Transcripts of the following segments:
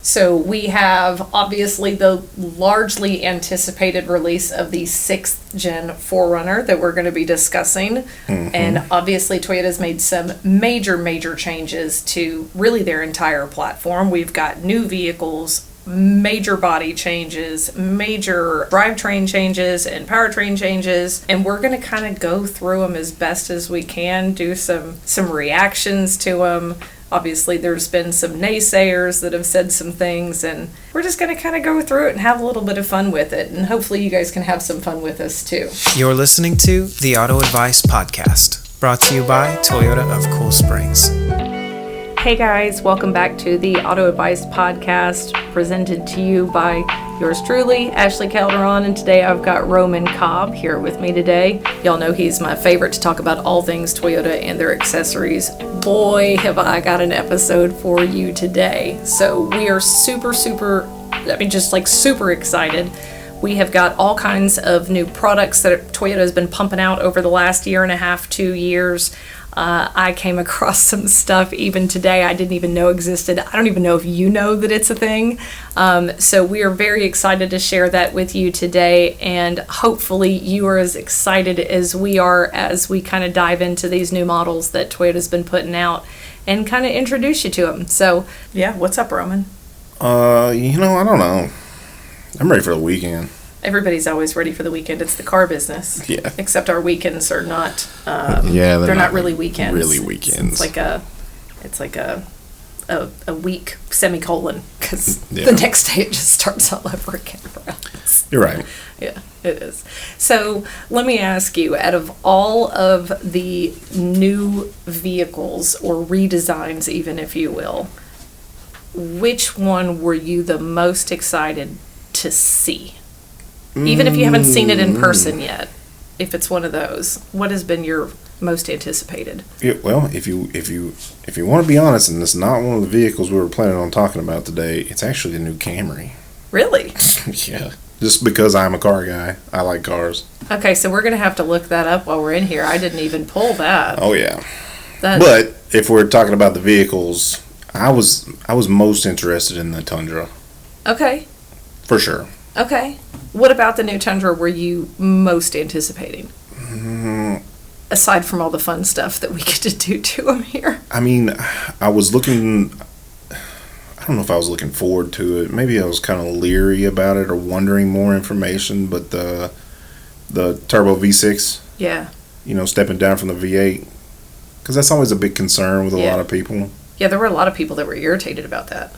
So we have obviously the largely anticipated release of the 6th gen 4Runner that we're going to be discussing. And obviously Toyota's made some major changes to really their entire platform. We've got new vehicles, major body changes, major drivetrain changes, and powertrain changes, and we're going to kind of go through them as best as we can, do some reactions to them. Obviously, there's been some naysayers that have said some things, and we're just going to kind of go through it and have a little bit of fun with it, and hopefully you guys can have some fun with us too. You're listening to the Auto Advice Podcast, brought to you by Toyota of Cool Springs. Hey guys, welcome back to the Auto Advice Podcast, presented to you by yours truly, Ashley Calderon, and today I've got Roman Cobb here with me today. Y'all know he's my favorite to talk about all things Toyota and their accessories. Boy, have I got an episode for you today. So we are super excited. We have got all kinds of new products that Toyota has been pumping out over the last year and a half, 2 years. I came across some stuff even today I didn't even know existed. I don't even know if you know that it's a thing. So we are very excited to share that with you today, and hopefully you are as excited as we are as we kind of dive into these new models that Toyota's been putting out and kind of introduce you to them. So, yeah, what's up, Roman? I don't know. I'm ready for the weekend. Everybody's always ready for the weekend. It's the car business. Yeah. Except our weekends are not. They're not really weekends. Really weekends. It's like a week semicolon, because the next day it just starts all over again for us. You're right. Yeah, it is. So let me ask you, out of all of the new vehicles or redesigns, even if you will, which one were you the most excited to see? Even if you haven't seen it in person yet, if it's one of those, what has been your most anticipated? Yeah, well, if you want to be honest, and it's not one of the vehicles we were planning on talking about today, it's actually the new Camry. Really? Yeah. Just because I'm a car guy, I like cars. Okay, so we're gonna have to look that up while we're in here. I didn't even pull that. Oh yeah. But if we're talking about the vehicles, I was most interested in the Tundra. Okay. For sure. Okay. What about the new Tundra were you most anticipating? Aside from all the fun stuff that we get to do to them here. I mean, I don't know if I was looking forward to it. Maybe I was kind of leery about it or wondering more information, but the turbo V6, yeah, stepping down from the V8, because that's always a big concern with a lot of people. Yeah, there were a lot of people that were irritated about that.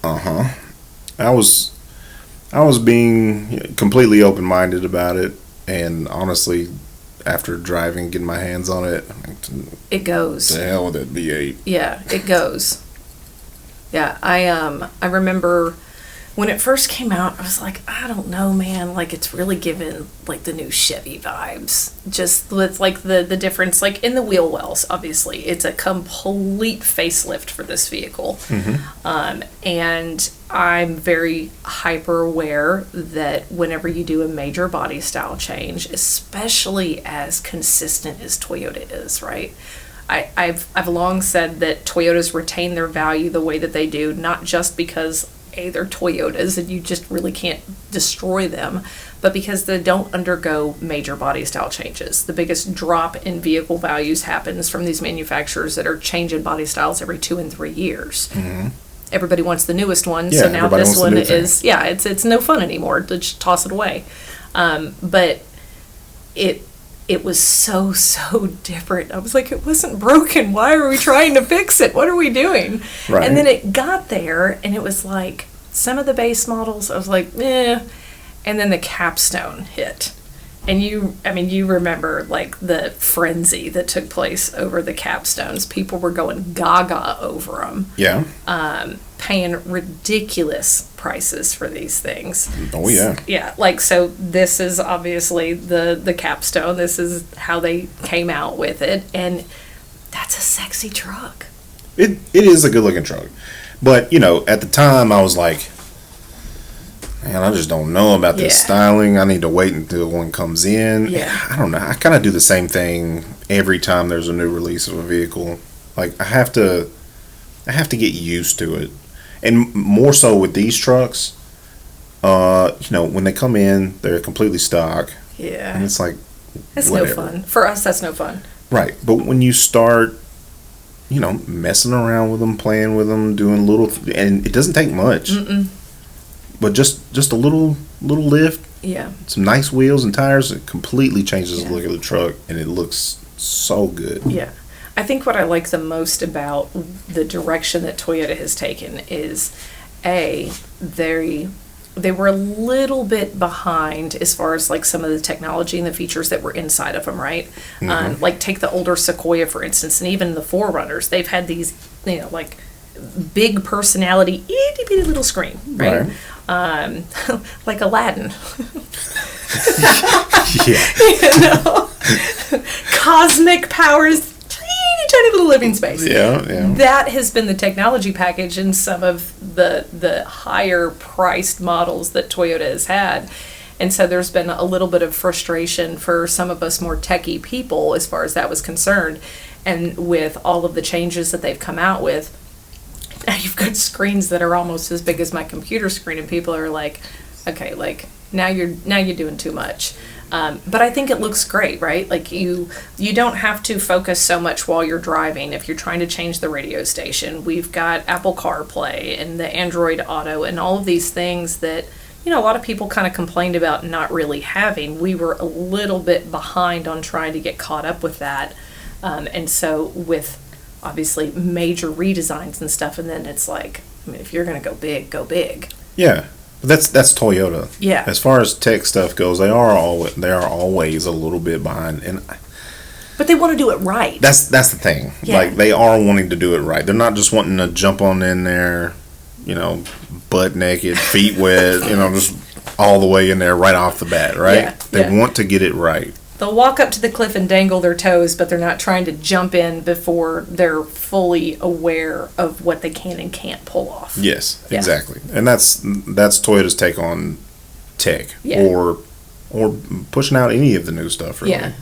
Uh-huh. I was being completely open-minded about it, and honestly, after driving, getting my hands on it, it goes. To hell with that V8. Yeah, it goes. Yeah, I remember when it first came out, I was like, I don't know, man, like it's really giving like the new Chevy vibes. Just with like the difference, like in the wheel wells, obviously, it's a complete facelift for this vehicle. And I'm very hyper aware that whenever you do a major body style change, especially as consistent as Toyota is, right? I've long said that Toyotas retain their value the way that they do, not just because they're Toyotas and you just really can't destroy them, but because they don't undergo major body style changes. The biggest drop in vehicle values happens from these manufacturers that are changing body styles every 2 and 3 years. Everybody wants the newest one, so now this one is it's no fun anymore. Just toss it away. But it was so different. I was like, it wasn't broken. Why are we trying to fix it? What are we doing? Right. And then it got there, and it was like, some of the base models, I was like, eh. And then the capstone hit. And you remember, like, the frenzy that took place over the capstones. People were going gaga over them. Yeah. Paying ridiculous prices for these things. Oh, yeah. Yeah, like, so this is obviously the capstone. This is how they came out with it. And that's a sexy truck. It is a good-looking truck. But, at the time, I was like, man, I just don't know about this styling. I need to wait until one comes in. Yeah. I don't know. I kind of do the same thing every time there's a new release of a vehicle. Like, I have to get used to it. And more so with these trucks, when they come in, they're completely stock. Yeah. And it's like, That's whatever. no fun. For us, that's no fun. Right. But when you start, messing around with them, playing with them, doing and it doesn't take much. Mm-mm. But just a little lift, Yeah. some nice wheels and tires, it completely changes the look of the truck, and it looks so good. Yeah. I think what I like the most about the direction that Toyota has taken is, they were a little bit behind as far as like some of the technology and the features that were inside of them, right? Mm-hmm. Like take the older Sequoia, for instance, and even the 4Runners, they've had these, like big personality, itty bitty little screen, right? Like Aladdin. Yeah. Cosmic powers, tiny little living space. Yeah. That has been the technology package in some of the higher priced models that Toyota has had. And so there's been a little bit of frustration for some of us more techie people as far as that was concerned. And with all of the changes that they've come out with, now you've got screens that are almost as big as my computer screen, and people are like, okay, like now you're doing too much. But I think it looks great, right? Like you don't have to focus so much while you're driving. If you're trying to change the radio station, we've got Apple CarPlay and the Android Auto and all of these things that, a lot of people kind of complained about not really having. We were a little bit behind on trying to get caught up with that. And so with obviously major redesigns and stuff, and then it's like, if you're going to go big, go big. Yeah. That's Toyota. Yeah. As far as tech stuff goes, they are always a little bit behind, but they want to do it right. That's the thing. Yeah. Like they are wanting to do it right. They're not just wanting to jump on in there, butt naked, feet wet, just all the way in there right off the bat, right? Yeah. They want to get it right. They'll walk up to the cliff and dangle their toes, but they're not trying to jump in before they're fully aware of what they can and can't pull off. Yes, Yeah. exactly. And that's Toyota's take on tech, or pushing out any of the new stuff. Really. Yeah.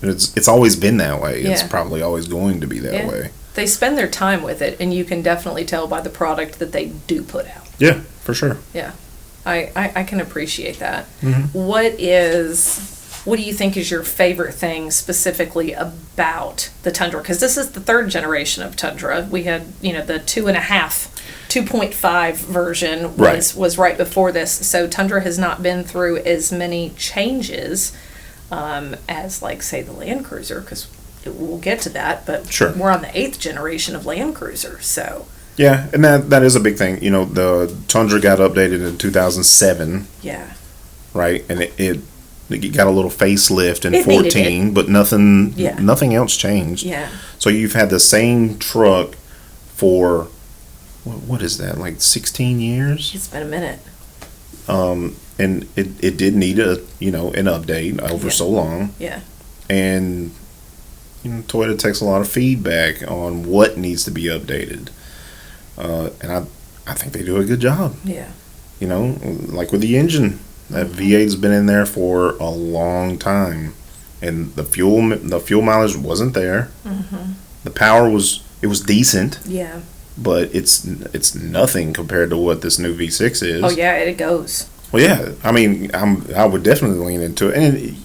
It's always been that way. It's Yeah. probably always going to be that way. They spend their time with it, and you can definitely tell by the product that they do put out. Yeah, for sure. Yeah, I can appreciate that. Mm-hmm. What do you think is your favorite thing specifically about the Tundra? Because this is the third generation of Tundra. We had, the 2.5 version was right before this. So Tundra has not been through as many changes as, like, say, the Land Cruiser, because we'll get to that. But sure. We're on the 8th generation of Land Cruiser, so. Yeah, and that is a big thing. The Tundra got updated in 2007. Yeah. Right, and it got a little facelift in It 14, but nothing else changed. Yeah. So you've had the same truck for, what is that, like 16 years? It's been a minute. And it did need an update over so long. Yeah. And Toyota takes a lot of feedback on what needs to be updated. And I think they do a good job. Yeah. Like with the engine. That V8's been in there for a long time, and the fuel mileage wasn't there. Mm-hmm. The power was decent. Yeah. But it's nothing compared to what this new V6 is. Oh yeah, it goes. Well, yeah. I mean, I would definitely lean into it. And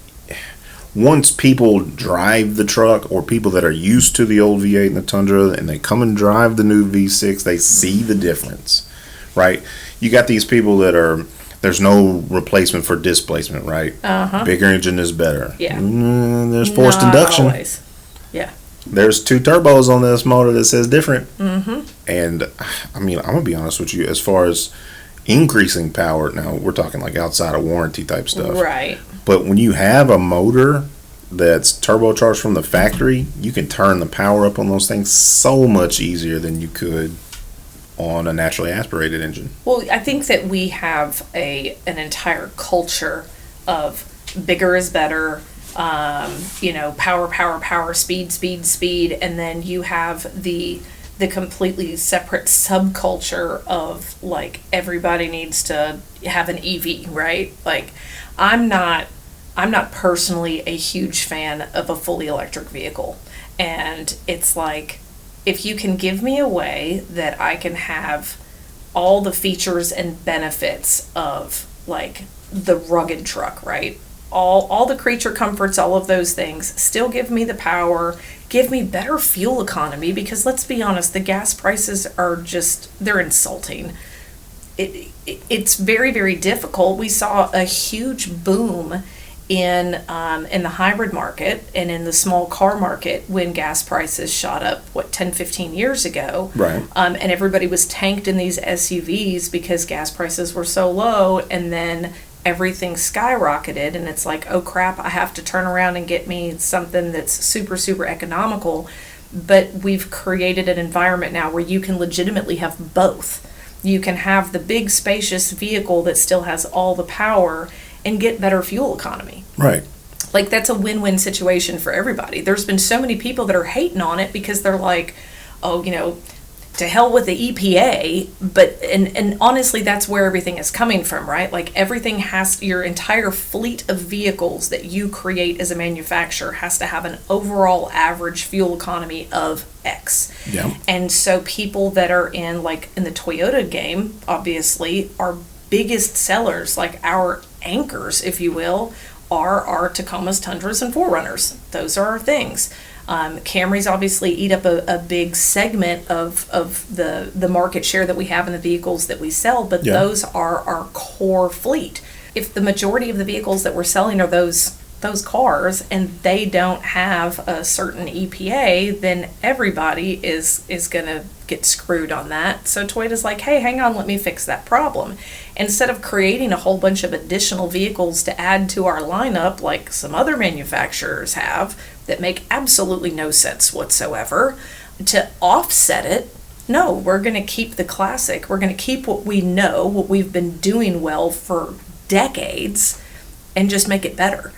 once people drive the truck, or people that are used to the old V8 and the Tundra, and they come and drive the new V6, they see the difference, right? You got these people that are. There's no replacement for displacement, right? Uh-huh. Bigger engine is better. Yeah. There's forced induction. Always. Yeah. There's 2 turbos on this motor that says different. Mm-hmm. And, I mean, I'm going to be honest with you, as far as increasing power, now we're talking like outside of warranty type stuff. Right. But when you have a motor that's turbocharged from the factory, you can turn the power up on those things so much easier than you could on a naturally aspirated engine. Well, I think that we have an entire culture of bigger is better, power, speed, and then you have the completely separate subculture of, like, everybody needs to have an EV, right? Like, I'm not personally a huge fan of a fully electric vehicle, and it's like, if you can give me a way that I can have all the features and benefits of like the rugged truck, right? All the creature comforts, all of those things still give me the power, give me better fuel economy, because let's be honest, the gas prices are just, they're insulting. It's very, very difficult. We saw a huge boom in the hybrid market and in the small car market when gas prices shot up 10-15 years ago, Right. And everybody was tanked in these SUVs because gas prices were so low, and then everything skyrocketed, and it's like, oh crap, I have to turn around and get me something that's super, super economical. But we've created an environment now where you can legitimately have both. You can have the big spacious vehicle that still has all the power and get better fuel economy. Right. Like, that's a win-win situation for everybody. There's been so many people that are hating on it because they're like, oh, to hell with the EPA, but and honestly, that's where everything is coming from, right? Like, everything your entire fleet of vehicles that you create as a manufacturer has to have an overall average fuel economy of X. Yeah. And so people that are in the Toyota game, obviously, our biggest sellers, like our anchors, if you will, are our Tacomas, Tundras, and 4Runners. Those are our things. Camrys obviously eat up a big segment of the market share that we have in the vehicles that we sell, but those are our core fleet. If the majority of the vehicles that we're selling are those cars and they don't have a certain EPA, then everybody is going to get screwed on that. So Toyota's like, hey, hang on, let me fix that problem. Instead of creating a whole bunch of additional vehicles to add to our lineup like some other manufacturers have that make absolutely no sense whatsoever, to offset it, no, we're going to keep the classic. We're going to keep what we know, what we've been doing well for decades, and just make it better.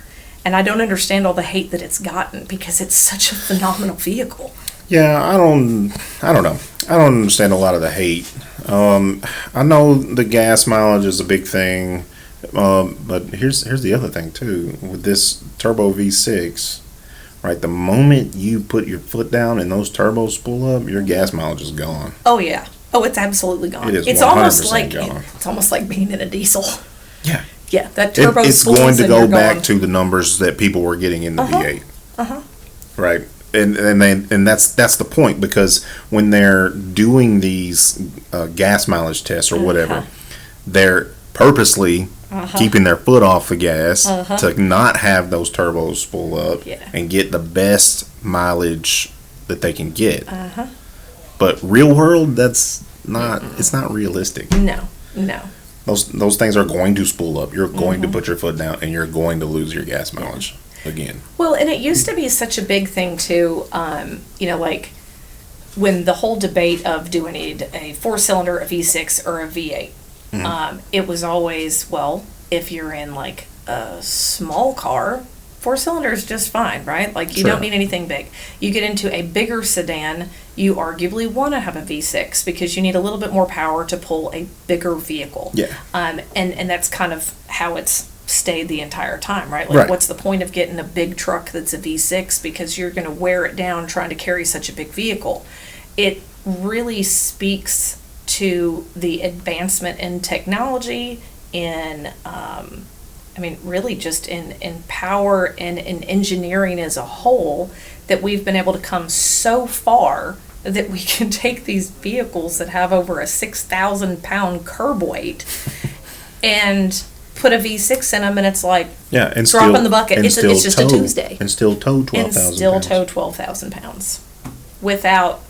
And I don't understand all the hate that it's gotten because it's such a phenomenal vehicle. Yeah, I don't know. I don't understand a lot of the hate. I know the gas mileage is a big thing, but here's the other thing too. With this turbo V6, right? The moment you put your foot down and those turbos spool up, your gas mileage is gone. Oh yeah. Oh, it's absolutely gone. It is it's 100% almost like gone. It's almost like being in a diesel. Yeah. Yeah, that turbo It's spools going to and go you're back gone. to the numbers that people were getting in the V8. Uh-huh. Right. And that's the point, because when they're doing these gas mileage tests or whatever, they're purposely keeping their foot off the gas to not have those turbos spool up and get the best mileage that they can get. But real world, that's not. It's not realistic. No. Those things are going to spool up. You're going to put your foot down, and you're going to lose your gas mileage again. Well, and it used to be such a big thing too, like when the whole debate of do I need a 4-cylinder, a V6, or a V8? It was always, well, if you're in like a small car, 4-cylinder is just fine, right? Like you don't need anything big. You get into a bigger sedan, you arguably want to have a V6 because you need a little bit more power to pull a bigger vehicle. Yeah. And that's kind of how it's stayed the entire time, right? Like, what's the point of getting a big truck that's a V6 because you're going to wear it down trying to carry such a big vehicle? It really speaks to the advancement in technology, in really just in power and in engineering as a whole, that we've been able to come so far that we can take these vehicles that have over a 6,000 pound curb weight and put a V6 in them, and it's like and dropping the bucket. It's just a Tuesday. And still tow 12,000 And still pounds. tow 12,000 pounds without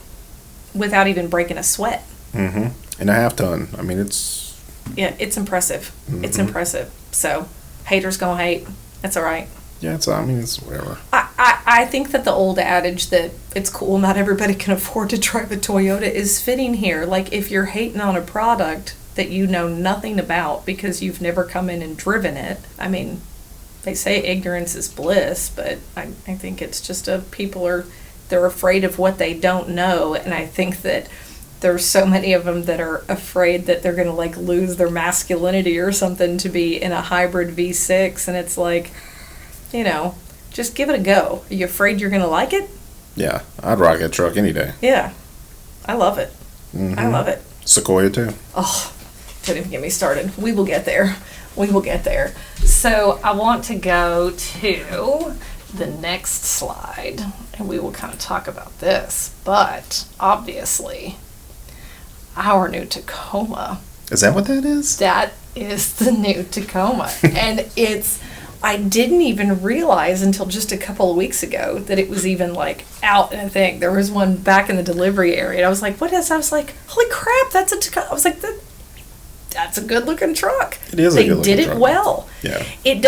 even breaking a sweat. And a half ton. I mean, it's... Yeah, it's impressive. It's impressive. So, haters gonna hate. That's all right. Yeah, it's whatever. I think that the old adage that it's cool, not everybody can afford to drive a Toyota is fitting here. Like, if you're hating on a product that you know nothing about because you've never come in and driven it, I mean, they say ignorance is bliss, but I think it's just they're afraid of what they don't know, and I think that there's so many of them that are afraid that they're going to like lose their masculinity or something to be in a hybrid V6, and it's like, just give it a go. Are you afraid you're going to like it? Yeah, I'd rock that truck any day. Yeah, I love it. I love it. Sequoia too. Oh, don't even get me started. We will get there. We will get there. So I want to go to the next slide, and we will kind of talk about this. But obviously, our new Tacoma. Is that what that is? That is the new Tacoma. And I didn't even realize until just a couple of weeks ago that it was even like out in a thing. There was one back in the delivery area. And I was like, what is that? I was like, holy crap, that's a Tacoma. I was like, that's a good looking truck. It is a good looking truck. They did it well. Yeah. It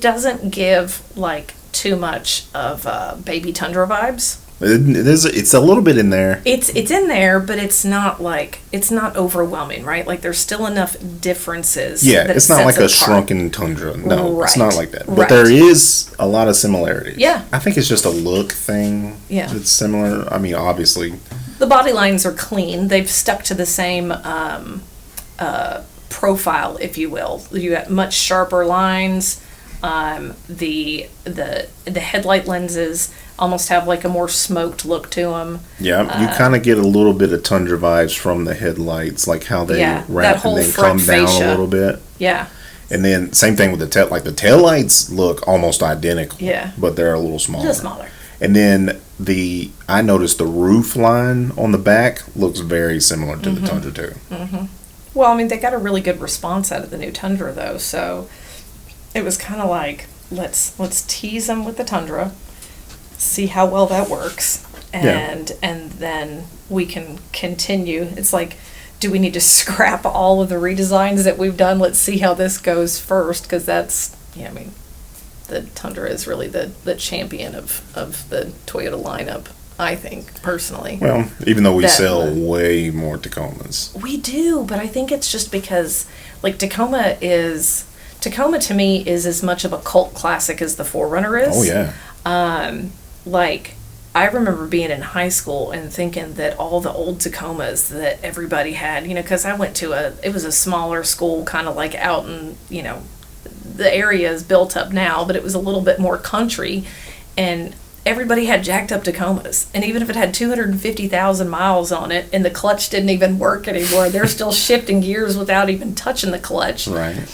doesn't give like too much of baby Tundra vibes. It's a little bit in there. It's in there, but it's not overwhelming, right? Like there's still enough differences. Yeah, that it's not like a apart. shrunken Tundra. No, Right. it's not like that. But Right. there is a lot of similarities. Yeah. I think it's just a look thing. Yeah. It's similar. I mean, obviously. The body lines are clean. They've stuck to the same profile, if you will. You got much sharper lines. The headlight lenses almost have like a more smoked look to them. Yeah, you kind of get a little bit of Tundra vibes from the headlights, like how they wrap and then come down a little bit. Yeah. And then same thing with the tail. Like the taillights look almost identical. Yeah. But they're a little smaller. A little smaller. And then I noticed the roof line on the back looks very similar to the Tundra too. Mm-hmm. Well, I mean, they got a really good response out of the new Tundra though, so it was kind of like, let's tease them with the Tundra, see how well that works, and then we can continue. It's like, do we need to scrap all of the redesigns that we've done? Let's see how this goes first, because that's, I mean, the Tundra is really the champion of the Toyota lineup, I think, personally. Well, even though we sell way more Tacomas. We do, but I think it's just because, like, Tacoma to me is as much of a cult classic as the 4Runner is. Oh, yeah. Like, I remember being in high school and thinking that all the old Tacomas that everybody had, because I went to it was a smaller school, kind of like out in, the area is built up now, but it was a little bit more country, and everybody had jacked up Tacomas. And even if it had 250,000 miles on it and the clutch didn't even work anymore, they're still shifting gears without even touching the clutch. Right.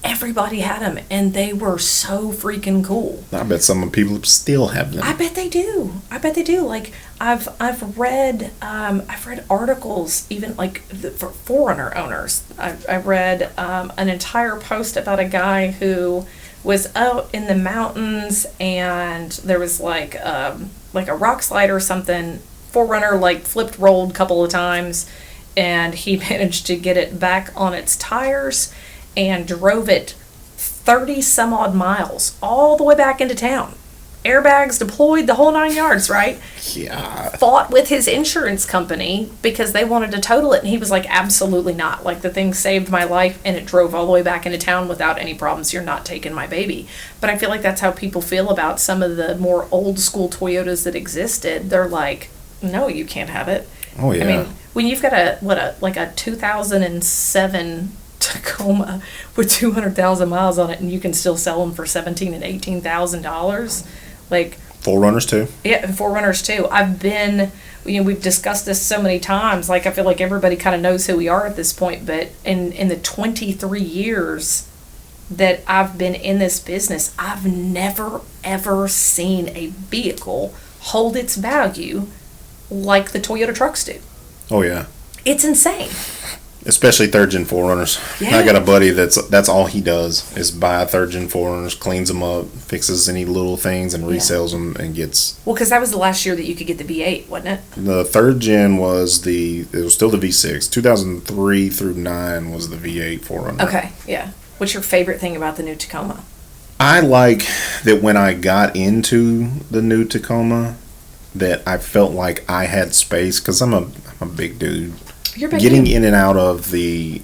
Everybody had them, and they were so freaking cool. I bet some people still have them. I bet they do. Like I've read articles even like for 4Runner owners. I read an entire post about a guy who was out in the mountains, and there was like a rock slide or something. 4Runner like flipped, rolled a couple of times, and he managed to get it back on its tires and drove it 30 some odd miles all the way back into town. Airbags deployed, the whole 9 yards, right? Yeah. Fought with his insurance company because they wanted to total it, and he was like, absolutely not. Like, the thing saved my life, and it drove all the way back into town without any problems. You're not taking my baby. But I feel like that's how people feel about some of the more old school Toyotas that existed. They're like, no, you can't have it. Oh, yeah. I mean, when you've got a 2007 Tacoma with 200,000 miles on it, and you can still sell them for $17,000 and $18,000, like 4Runners too. Yeah, and 4Runners too. We've discussed this so many times. Like, I feel like everybody kind of knows who we are at this point. But in the 23 years that I've been in this business, I've never ever seen a vehicle hold its value like the Toyota trucks do. Oh yeah. It's insane. Especially third gen 4Runners. Yeah. I got a buddy that's all he does is buy third gen 4Runners, cleans them up, fixes any little things, and resells them and gets. Well, because that was the last year that you could get the V8, wasn't it? The third gen was still the V6. 2003 through 9 was the V8 4Runner. Okay, yeah. What's your favorite thing about the new Tacoma? I like that when I got into the new Tacoma, that I felt like I had space, because I'm a big dude. You're big. Getting in and out of the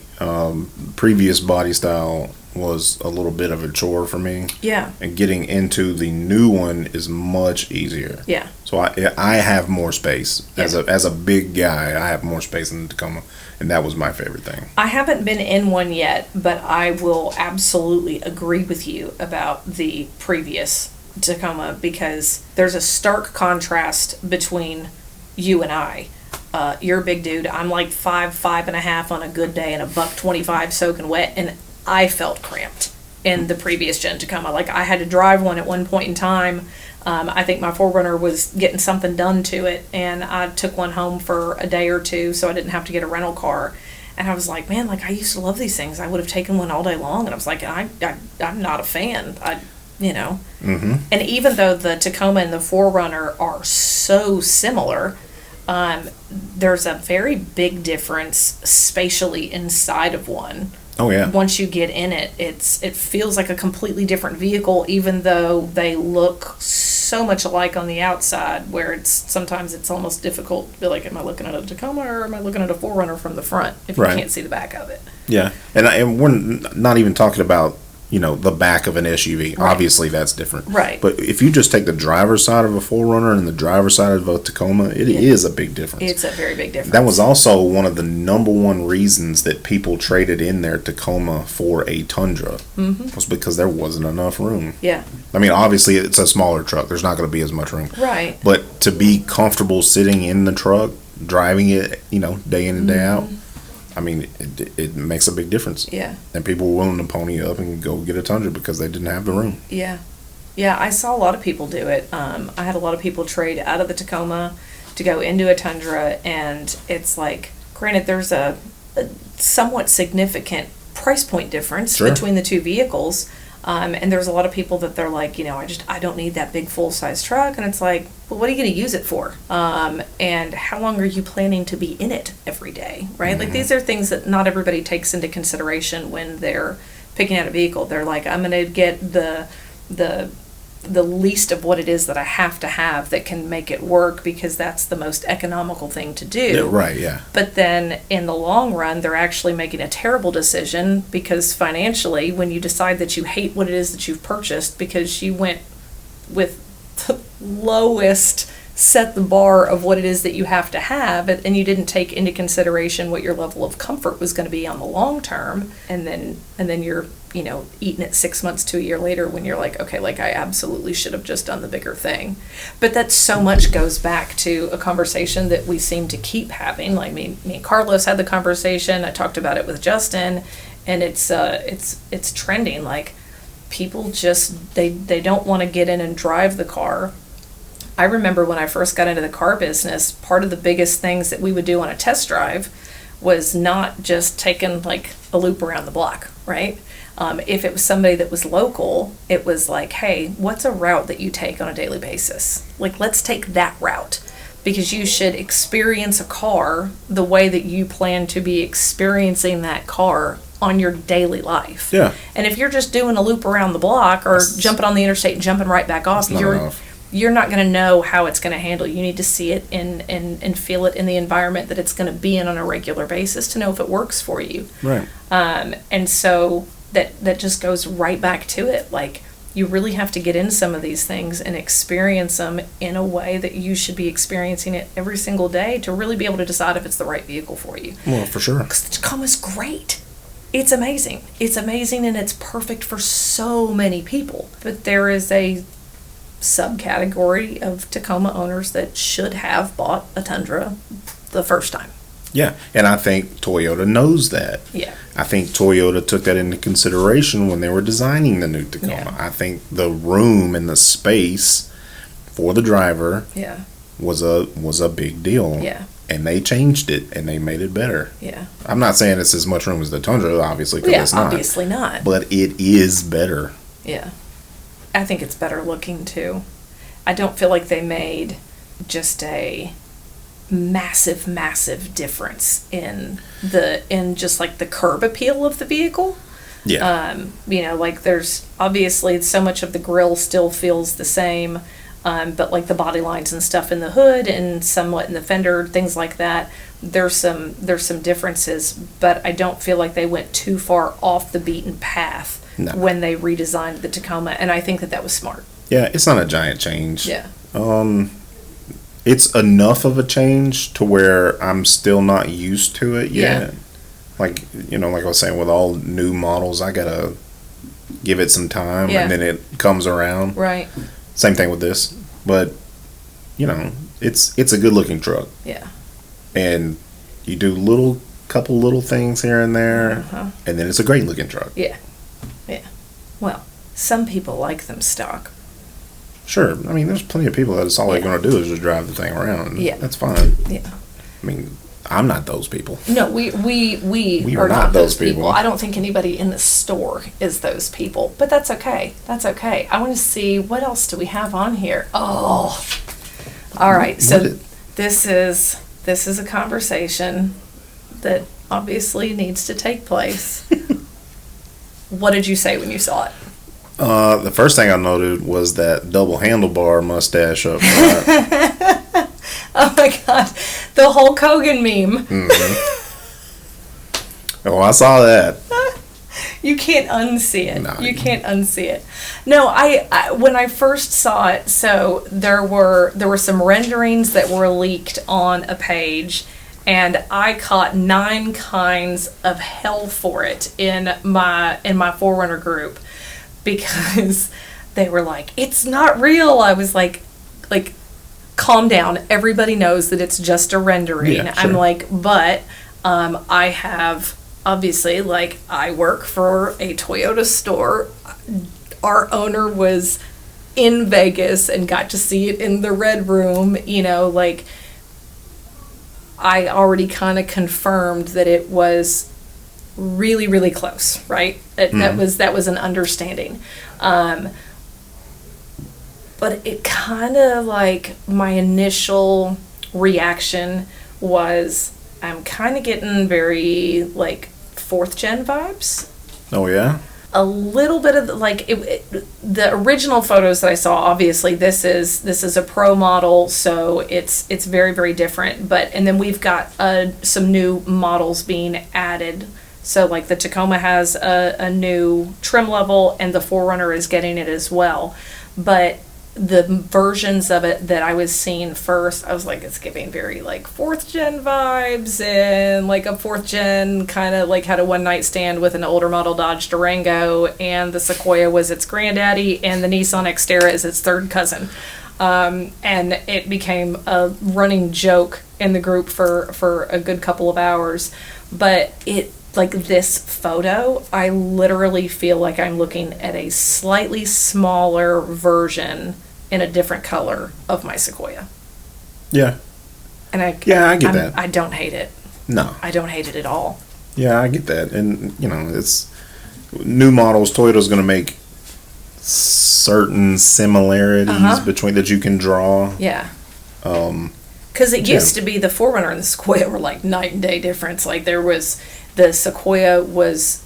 previous body style was a little bit of a chore for me. Yeah. And getting into the new one is much easier. Yeah. So I have more space. Yeah. As a big guy, I have more space in the Tacoma, and that was my favorite thing. I haven't been in one yet, but I will absolutely agree with you about the previous Tacoma, because there's a stark contrast between you and I. you're a big dude. I'm like 5'5.5" on a good day and a $125 soaking wet, and I felt cramped in the previous gen Tacoma. Like, I had to drive one at one point in time. I think my 4Runner was getting something done to it, and I took one home for a day or two so I didn't have to get a rental car. And I was like, man, like, I used to love these things. I would have taken one all day long. And I was like, I'm not a fan. Mm-hmm. And even though the Tacoma and the 4Runner are so similar, there's a very big difference spatially inside of one. Oh, yeah. Once you get in it, it feels like a completely different vehicle, even though they look so much alike on the outside, where sometimes it's almost difficult to be like, am I looking at a Tacoma or am I looking at a 4Runner from the front if you can't see the back of it? Yeah, and we're not even talking about, the back of an SUV. Right. Obviously, that's different. Right. But if you just take the driver's side of a 4Runner and the driver's side of a Tacoma, it is a big difference. It's a very big difference. That was also one of the number one reasons that people traded in their Tacoma for a Tundra, was because there wasn't enough room. Yeah. I mean, obviously, it's a smaller truck. There's not going to be as much room. Right. But to be comfortable sitting in the truck, driving it, day in and day out, I mean, it makes a big difference. Yeah. And people were willing to pony up and go get a Tundra because they didn't have the room. Yeah. Yeah, I saw a lot of people do it. I had a lot of people trade out of the Tacoma to go into a Tundra, and it's like, granted, there's a somewhat significant price point difference between the two vehicles. And there's a lot of people that they're like, I don't need that big full-size truck. And it's like, well, what are you going to use it for? And how long are you planning to be in it every day, right? Like, these are things that not everybody takes into consideration when they're picking out a vehicle. They're like, I'm going to get the least of what it is that I have to have that can make it work, because that's the most economical thing to do. Yeah, right, yeah. But then in the long run, they're actually making a terrible decision, because financially, when you decide that you hate what it is that you've purchased because you went with the lowest set the bar of what it is that you have to have, and you didn't take into consideration what your level of comfort was going to be on the long term, and then you're eating it 6 months to a year later when you're like, okay, like, I absolutely should have just done the bigger thing. But that so much goes back to a conversation that we seem to keep having. Like, me and Carlos had the conversation. I talked about it with Justin, and it's trending. Like, people just they don't want to get in and drive the car. I remember when I first got into the car business, part of the biggest things that we would do on a test drive was not just taking like a loop around the block, right? If it was somebody that was local, it was like, hey, what's a route that you take on a daily basis? Like, let's take that route, because you should experience a car the way that you plan to be experiencing that car on your daily life. Yeah. And if you're just doing a loop around the block or jumping on the interstate and jumping right back off, you're not going to know how it's going to handle. You need to see it and feel it in the environment that it's going to be in on a regular basis to know if it works for you. Right. And so that just goes right back to it. Like, you really have to get in some of these things and experience them in a way that you should be experiencing it every single day to really be able to decide if it's the right vehicle for you. Well, for sure. Because the Tacoma's great. It's amazing. It's amazing, and it's perfect for so many people. But there is a subcategory of Tacoma owners that should have bought a Tundra the first time. Yeah, and I think Toyota knows that. Yeah. I think Toyota took that into consideration when they were designing the new Tacoma. Yeah. I think the room and the space for the driver was a big deal. Yeah. And they changed it, and they made it better. Yeah. I'm not saying it's as much room as the Tundra, obviously, because it's not. Obviously not. But it is better. Yeah. I think it's better looking, too. I don't feel like they made just a massive difference in just like the curb appeal of the vehicle. Yeah. Like, there's obviously so much of the grille still feels the same, but like the body lines and stuff in the hood and somewhat in the fender, things like that, there's some differences, but I don't feel like they went too far off the beaten path when they redesigned the Tacoma, and I think that was smart. Yeah, it's not a giant change. Yeah. It's enough of a change to where I'm still not used to it yet. Yeah. Like, like I was saying, with all new models, I gotta give it some time, and then it comes around. Right. Same thing with this, but it's a good looking truck. Yeah. and you do couple little things here and there, and then it's a great looking truck. Yeah. Well, some people like them stock. Sure. I mean, there's plenty of people that's all they're going to do is just drive the thing around. Yeah. That's fine. Yeah. I mean, I'm not those people. No, we are not those people. I don't think anybody in the store is those people, but that's okay. That's okay. I want to see, what else do we have on here? Oh, all right. So this is a conversation that obviously needs to take place. What did you say when you saw it? The first thing I noted was that double handlebar mustache up front. Oh my God, the Hulk Hogan meme. Oh, I saw that. You can't unsee it. No. You can't unsee it. No, I when I first saw it, so there were some renderings that were leaked on a page, and I caught 9 kinds of hell for it in my 4Runner group, because they were like, it's not real. I was like, calm down. Everybody knows that it's just a rendering. Yeah, sure. I'm like, but I have, obviously, like, I work for a Toyota store. Our owner was in Vegas and got to see it in the Red Room. You know, like, I already kind of confirmed that it was really, really close, right? That was an understanding. But it kind of, like, my initial reaction was, I'm kind of getting very, like, 4th gen vibes. Oh, yeah? A little bit of, the original photos that I saw, obviously, this is a pro model, so it's very, very different. And then we've got some new models being added. So, like, the Tacoma has a new trim level, and the 4Runner is getting it as well. But the versions of it that I was seeing first, I was like, it's giving very, like, 4th gen vibes, and, like, a 4th gen kind of, like, had a one night stand with an older model Dodge Durango, and the Sequoia was its granddaddy, and the Nissan Xterra is its 3rd cousin. And it became a running joke in the group for a good couple of hours. But like, this photo, I literally feel like I'm looking at a slightly smaller version in a different color of my Sequoia. Yeah. And I get that. I don't hate it. No. I don't hate it at all. Yeah, I get that. And, you know, it's new models. Toyota's going to make certain similarities between that you can draw. Yeah. Because it used to be the 4Runner and the Sequoia were like night and day difference. Like, the Sequoia was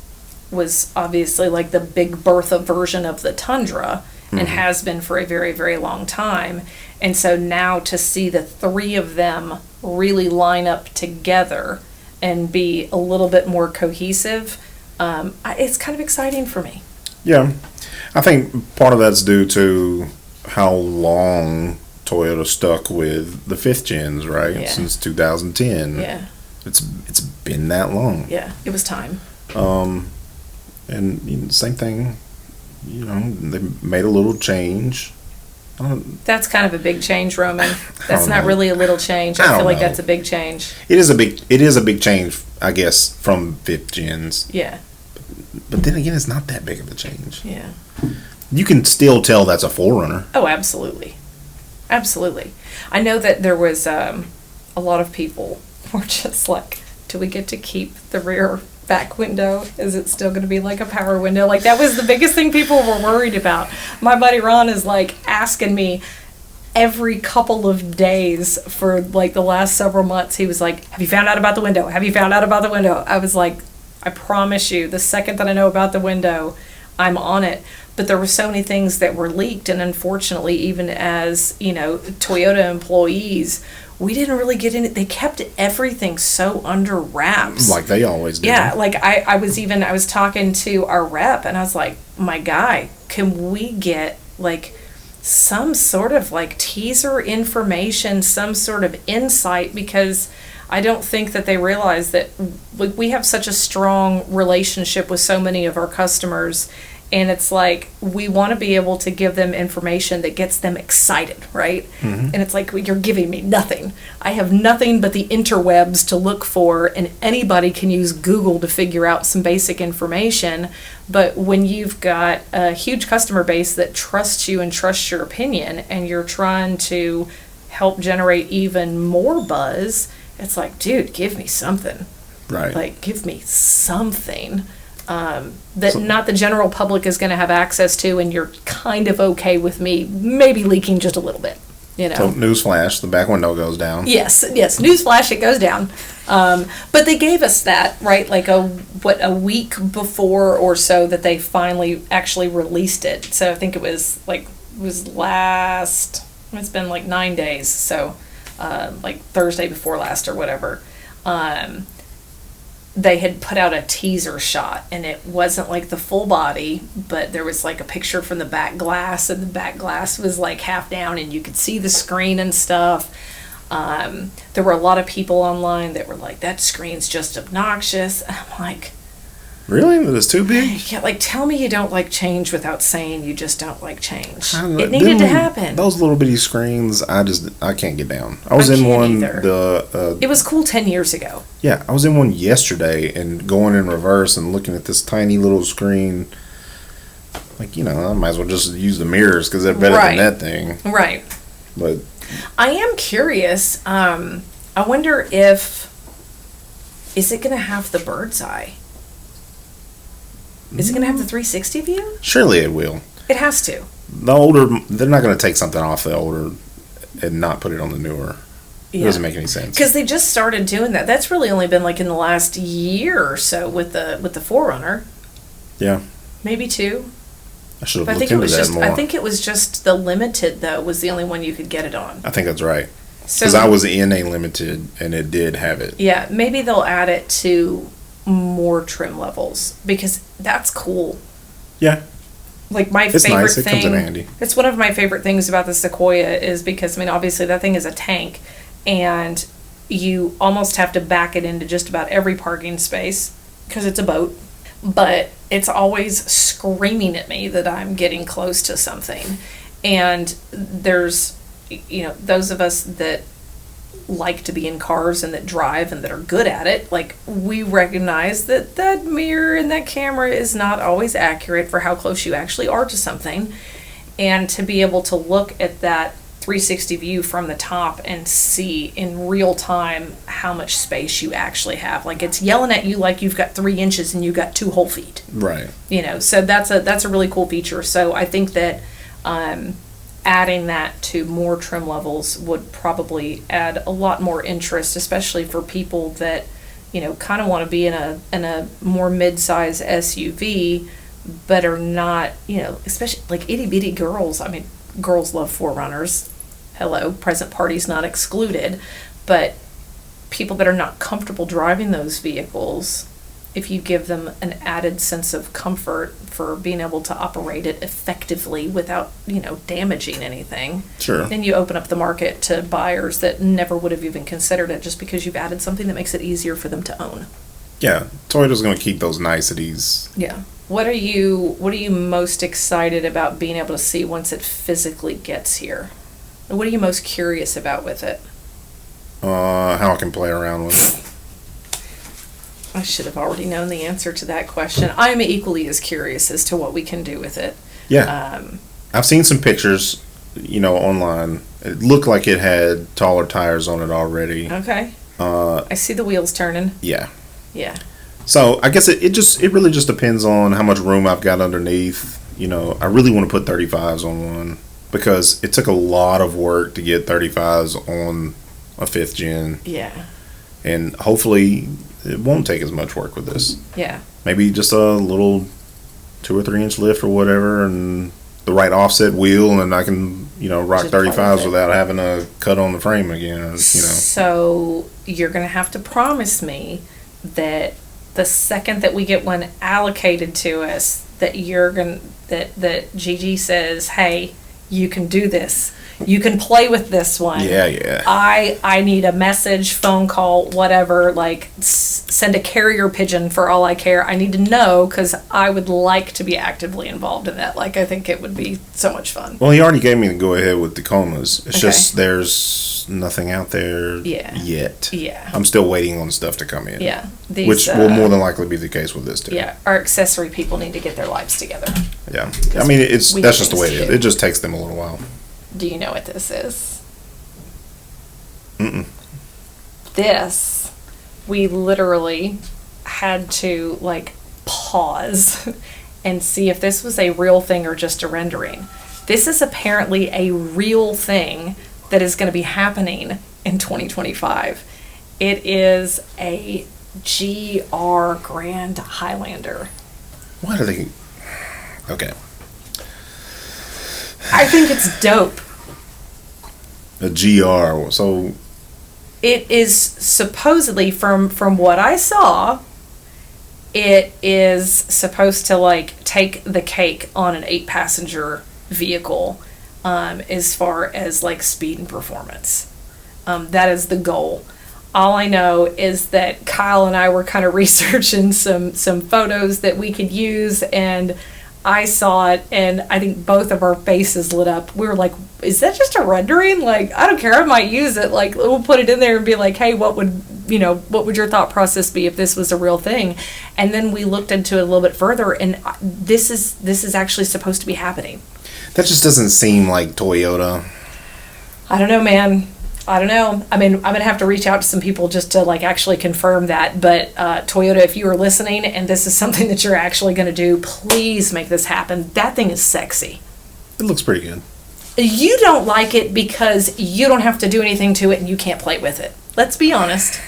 obviously like the big Bertha version of the Tundra, and has been for a very, very long time. And so now to see the 3 of them really line up together and be a little bit more cohesive, it's kind of exciting for me. Yeah. I think part of that's due to how long Toyota stuck with the 5th gens, right? Yeah. Since 2010. Yeah. It's been that long. Yeah, it was time. And same thing, you know, they made a little change. That's kind of a big change, Roman. That's not really a little change. I feel like that's a big change. It is a big change, I guess, from 5th gens. Yeah. But then again, it's not that big of a change. Yeah. You can still tell that's a 4Runner. Oh, absolutely. Absolutely. I know that there was a lot of people were just like, do we get to keep the rear back window? Is it still going to be like a power window? Like, that was the biggest thing people were worried about. My buddy Ron is like asking me every couple of days for like the last several months. He was like, have you found out about the window? Have you found out about the window? I was like, I promise you, the second that I know about the window, I'm on it. But there were so many things that were leaked, and unfortunately, even as, you know, Toyota employees, we didn't really get in it. They kept everything so under wraps. Like they always do. Yeah, like I was talking to our rep, and I was like, my guy, can we get like some sort of like teaser information, some sort of insight, because I don't think that they realize that, like, we have such a strong relationship with so many of our customers, And it's like, we want to be able to give them information that gets them excited, right? And it's like, well, you're giving me nothing. I have nothing but the interwebs to look for, and anybody can use Google to figure out some basic information. But when you've got a huge customer base that trusts you and trusts your opinion, and you're trying to help generate even more buzz, it's like, dude, give me something. Right. Like, give me something. That not the general public is going to have access to, and you're kind of okay with me maybe leaking just a little bit, you know. So, newsflash, the back window goes down. Yes, newsflash, it goes down. But they gave us that, right, like a week before or so that they finally actually released it. So I think it's been like 9 days, so like Thursday before last or whatever. They had put out a teaser shot, and it wasn't like the full body, but there was like a picture from the back glass, and the back glass was like half down, and you could see the screen and stuff. There were a lot of people online that were like, that screen's just obnoxious. And I'm like, really? It was too big? Yeah, like, tell me you don't like change without saying you just don't like change. It needed to happen. Those little bitty screens, I can't get down. I was in one. It was cool 10 years ago. Yeah, I was in one yesterday and going in reverse and looking at this tiny little screen. Like, you know, I might as well just use the mirrors because they're better than that thing. Right. But I am curious. I wonder is it going to have the bird's eye? Is it going to have the 360 view? Surely it will. It has to. They're not going to take something off the older and not put it on the newer. Yeah. It doesn't make any sense. Because they just started doing that. That's really only been like in the last year or so with the 4Runner. Yeah. Maybe 2. I should have looked into that more. I think it was just the Limited, though, was the only one you could get it on. I think that's right. Because I was in a Limited and it did have it. Yeah, maybe they'll add it to more trim levels, because that's cool. Yeah. Like, my favorite nice. It comes in handy. It's one of my favorite things about the Sequoia is because, I mean, obviously that thing is a tank, and you almost have to back it into just about every parking space because it's a boat. But it's always screaming at me that I'm getting close to something. And there's, you know, those of us that like to be in cars and that drive and that are good at it, like, we recognize that that mirror and that camera is not always accurate for how close you actually are to something. And to be able to look at that 360 view from the top and see in real time how much space you actually have. Like, it's yelling at you like you've got 3 inches and you've got 2 whole feet. Right. You know, so that's a really cool feature. So I think that adding that to more trim levels would probably add a lot more interest, especially for people that, you know, kind of want to be in a more mid-size SUV, but are not, you know, especially like itty-bitty girls. I mean, girls love 4Runners. Hello, present parties not excluded. But people that are not comfortable driving those vehicles, if you give them an added sense of comfort for being able to operate it effectively without, you know, damaging anything, sure, then you open up the market to buyers that never would have even considered it, just because you've added something that makes it easier for them to own. Yeah, Toyota's going to keep those niceties. Yeah. What are you most excited about being able to see once it physically gets here? What are you most curious about with it? How I can play around with it. I should have already known the answer to that question. I'm equally as curious as to what we can do with it. Yeah. I've seen some pictures, you know, online. It looked like it had taller tires on it already. Okay. I see the wheels turning. Yeah. Yeah. So I guess it really just depends on how much room I've got underneath. You know, I really want to put 35s on one because it took a lot of work to get 35s on a 5th gen. Yeah. And hopefully it won't take as much work with this. Yeah. Maybe just a little 2 or 3 inch lift or whatever, and the right offset wheel, and I can, you know, rock 35s without having to cut on the frame again. You know. So you're gonna have to promise me that the second that we get one allocated to us, that you're gonna that Gigi says, hey, You can do this. You can play with this one. Yeah. I need a message, phone call, whatever, like send a carrier pigeon for all I care. I need to know because I would like to be actively involved in that. Like, I think it would be so much fun. Well, he already gave me the go-ahead with Tacomas. It's Okay. just there's nothing out there yet. Yeah. I'm still waiting on stuff to come in. Yeah. Which will more than likely be the case with this, too. Yeah. Our accessory people need to get their lives together. Yeah. I mean, that's just the way it is. do. It just takes them a little while. Do you know what this is? Mm-mm. This, we literally had to, like, pause and see if this was a real thing or just a rendering. This is apparently a real thing that is going to be happening in 2025. It is a GR Grand Highlander. Why do they... Okay. I think it's dope. A GR, so... It is supposedly, from what I saw, it is supposed to, like, take the cake on an 8-passenger vehicle as far as, like, speed and performance. That is the goal. All I know is that Kyle and I were kind of researching some photos that we could use, and I saw it, and I think both of our faces lit up. We were like, is that just a rendering? Like, I don't care, I might use it. Like, we'll put it in there and be like, hey, what would your thought process be if this was a real thing? And then we looked into it a little bit further, and this is actually supposed to be happening. That just doesn't seem like Toyota. I don't know, man. I don't know. I mean, I'm going to have to reach out to some people just to, like, actually confirm that. But Toyota, if you are listening and this is something that you're actually going to do, please make this happen. That thing is sexy. It looks pretty good. You don't like it because you don't have to do anything to it and you can't play with it. Let's be honest.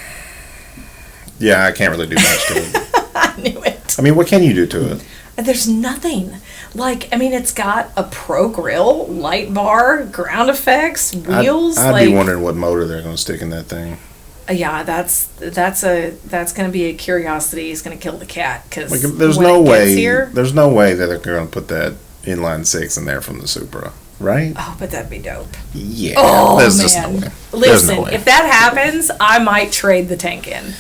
Yeah, I can't really do much to it. I knew it. I mean, what can you do to it? There's nothing. Like, I mean, it's got a pro grill, light bar, ground effects, wheels. I'd be wondering what motor they're going to stick in that thing. Yeah, that's going to be a curiosity. He's going to kill the cat because there's no way that they're going to put that inline 6 in there from the Supra, right? Oh, but that'd be dope. Yeah. Oh, there's man. just no way. Listen, no way. if that happens, I might trade the tank in.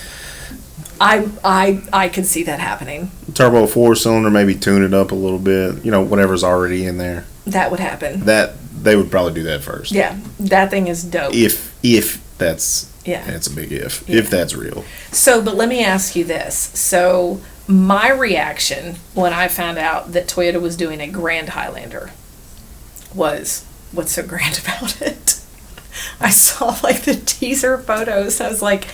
I could see that happening. Turbo 4-cylinder, maybe tune it up a little bit. You know, whatever's already in there. That would happen. That they would probably do that first. Yeah, that thing is dope. If that's it's a big if. Yeah. If that's real. So, but let me ask you this. So, my reaction when I found out that Toyota was doing a Grand Highlander was, what's so grand about it? I saw, like, the teaser photos. I was like,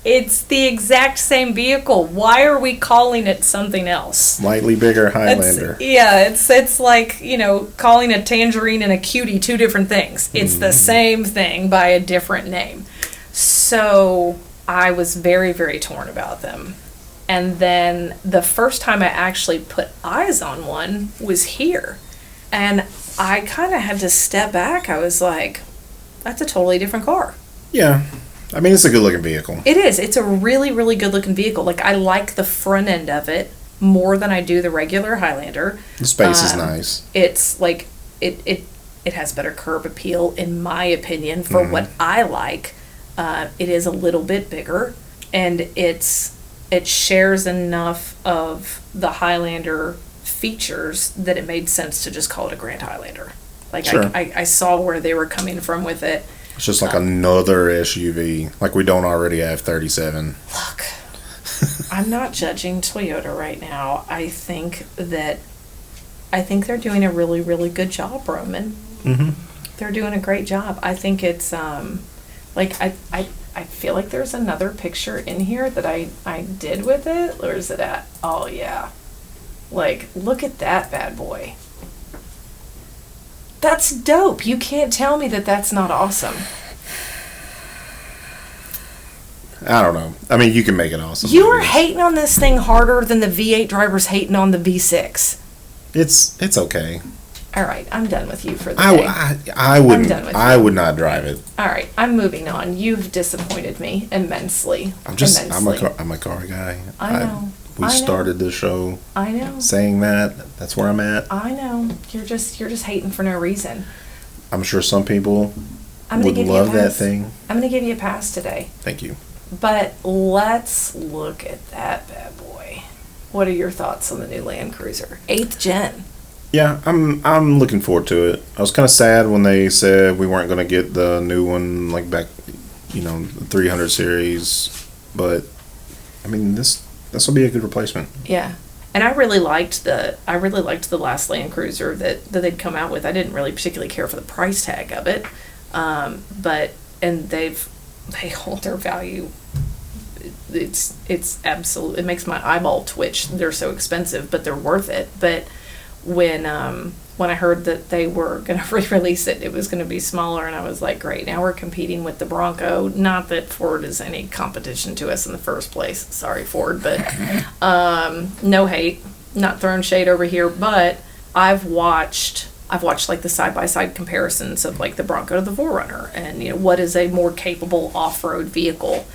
it's the exact same vehicle. Why are we calling it something else? Slightly bigger Highlander. It's like, you know, calling a Tangerine and a Cutie two different things. It's the same thing by a different name. So I was very, very torn about them. And then the first time I actually put eyes on one was here. And I kind of had to step back. I was like, that's a totally different car. Yeah. I mean, it's a good-looking vehicle. It is. It's a really, really good-looking vehicle. Like, I like the front end of it more than I do the regular Highlander. The space is nice. It's, like, it has better curb appeal, in my opinion, for what I like. It is a little bit bigger, and it shares enough of the Highlander features that it made sense to just call it a Grand Highlander. Like, sure. I saw where they were coming from with it. It's just like another SUV. Like we don't already have 37. Look, I'm not judging Toyota right now. I think they're doing a really, really good job, Roman. Mm-hmm. They're doing a great job. I think it's like I feel like there's another picture in here that I did with it. Where is it at? Oh yeah. Like, look at that bad boy. That's dope. You can't tell me that that's not awesome. I don't know. I mean, you can make it awesome. You are hating on this thing harder than the V8 drivers hating on the V6. It's okay. All right, I'm done with you for the day. I wouldn't. I'm done with I you. would not drive it. All right, I'm moving on. You've disappointed me immensely. I'm a car guy. I know. We started the show. I know. Saying that. That's where I'm at. I know. You're just hating for no reason. I'm sure some people I'm gonna would give you a love that pass. thing. I'm going to give you a pass today. Thank you. But let's look at that bad boy. What are your thoughts on the new Land Cruiser? 8th gen. Yeah, I'm looking forward to it. I was kind of sad when they said we weren't going to get the new one like back, the 300 series, but I mean this will be a good replacement. Yeah. And I really liked the last Land Cruiser that they'd come out with. I didn't really particularly care for the price tag of it. But they hold their value. It's absolute. It makes my eyeball twitch. They're so expensive, but they're worth it. But when I heard that they were going to re-release it, it was going to be smaller, and I was like, great. Now we're competing with the Bronco. Not that Ford is any competition to us in the first place. Sorry, Ford, but no hate. Not throwing shade over here, but I've watched like the side-by-side comparisons of like the Bronco to the 4Runner, and what is a more capable off-road vehicle.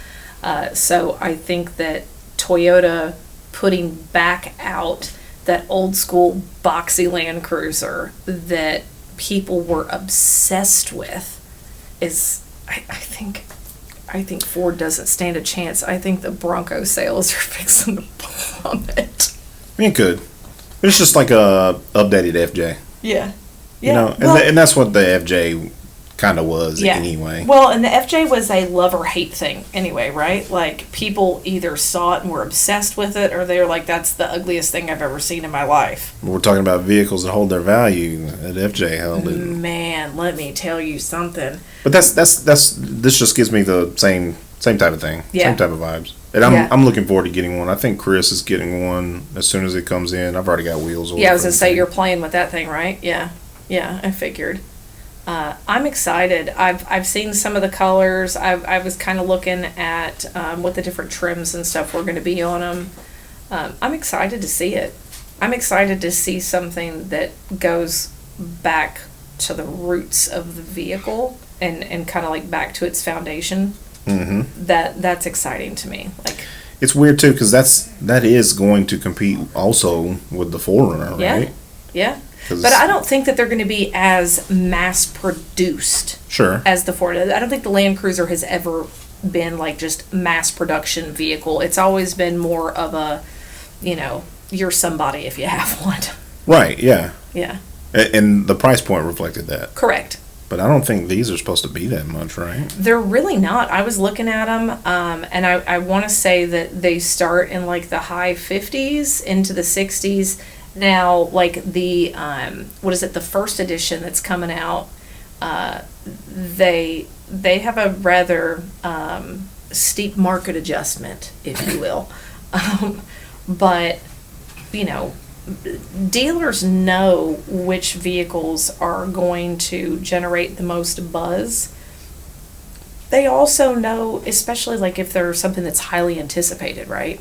So I think that Toyota putting back out that old school boxy Land Cruiser that people were obsessed with is, I think Ford doesn't stand a chance. I think the Bronco sales are fixing to plummet. I mean, it could. It's just like a updated FJ. Yeah. And that's what the FJ kind of was anyway. Well, and the FJ was a love or hate thing anyway, right? Like, people either saw it and were obsessed with it, or they're like, that's the ugliest thing I've ever seen in my life. We're talking about vehicles that hold their value. That FJ held it. Man, let me tell you something. But this just gives me the same type of thing. Yeah. Same type of vibes. And I'm looking forward to getting one. I think Chris is getting one as soon as it comes in. I've already got wheels on. Yeah, I was going to say, you're playing with that thing, right? Yeah, I figured. I'm excited. I've seen some of the colors. I was kind of looking at what the different trims and stuff were going to be on them. I'm excited to see it. I'm excited to see something that goes back to the roots of the vehicle and kind of like back to its foundation. Mm-hmm. That's exciting to me. Like, it's weird too, because that is going to compete also with the 4Runner, right? Yeah. But I don't think that they're going to be as mass produced as the Ford. I don't think the Land Cruiser has ever been like just mass production vehicle. It's always been more of a, you're somebody if you have one. Right, yeah. Yeah. And the price point reflected that. Correct. But I don't think these are supposed to be that much, right? They're really not. I was looking at them, and I want to say that they start in like the high 50s into the 60s. Now, like the the first edition that's coming out, they have a rather steep market adjustment, if you will. But dealers know which vehicles are going to generate the most buzz. They also know, especially like if there's something that's highly anticipated, right?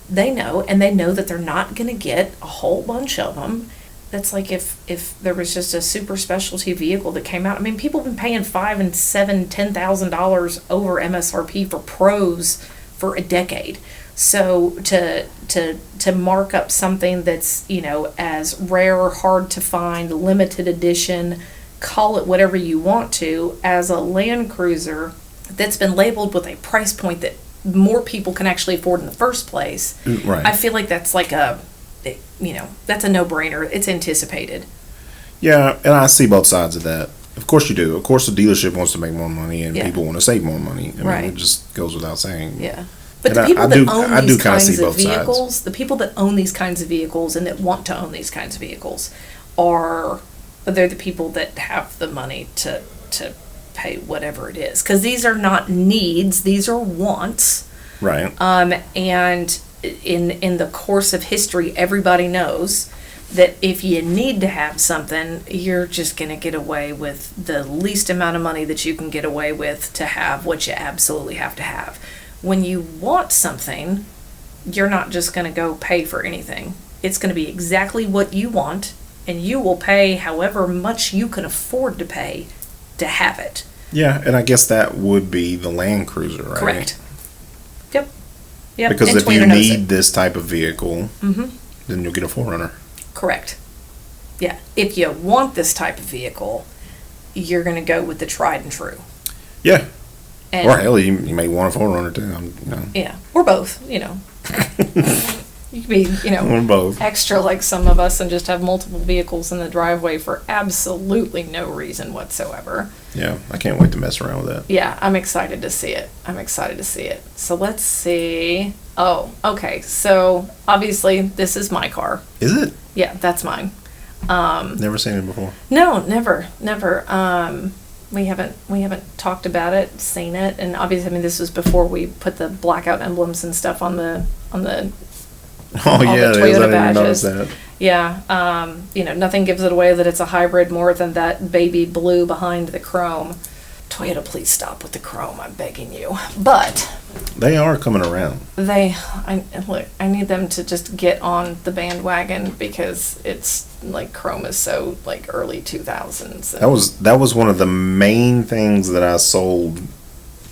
They know that they're not going to get a whole bunch of them. That's like if there was just a super specialty vehicle that came out. I mean, people have been paying $5,000 and $7,000, $10,000 over MSRP for pros for a decade. So to mark up something that's as rare, hard to find, limited edition, call it whatever you want to, as a Land Cruiser that's been labeled with a price point that more people can actually afford in the first place. Right. I feel like that's like that's a no-brainer. It's anticipated. Yeah, and I see both sides of that. Of course you do. Of course the dealership wants to make more money, and people want to save more money. I mean, it just goes without saying. Yeah. But the people that own these kinds of vehicles, sides. The people that own these kinds of vehicles and that want to own these kinds of vehicles they're the people that have the money to pay whatever it is. Because these are not needs, these are wants. Right. And in the course of history, everybody knows that if you need to have something, you're just going to get away with the least amount of money that you can get away with to have what you absolutely have to have. When you want something, you're not just going to go pay for anything. It's going to be exactly what you want, and you will pay however much you can afford to pay to have it. Yeah, and I guess that would be the Land Cruiser, right? Correct. Yep. Because and if you Toyota knows need it. this type of vehicle, then you'll get a 4Runner. Correct. Yeah. If you want this type of vehicle, you're going to go with the tried and true. Yeah. And, or hell, you may want a 4Runner too. Yeah. Or both, You could be, Or both. extra like some of us and just have multiple vehicles in the driveway for absolutely no reason whatsoever. Yeah, I can't wait to mess around with that. Yeah, I'm excited to see it. So let's see. Oh, okay. So obviously this is my car. Is it? Yeah, that's mine. Never seen it before. No, never. We haven't talked about it, seen it, and obviously, this was before we put the blackout emblems and stuff on the Oh yeah, the it is. I Toyota didn't notice badges. that. Yeah, nothing gives it away that it's a hybrid more than that baby blue behind the chrome. Toyota, please stop with the chrome, I'm begging you. But They are coming around. I need them to just get on the bandwagon because it's like chrome is so like early 2000s. That was one of the main things that I sold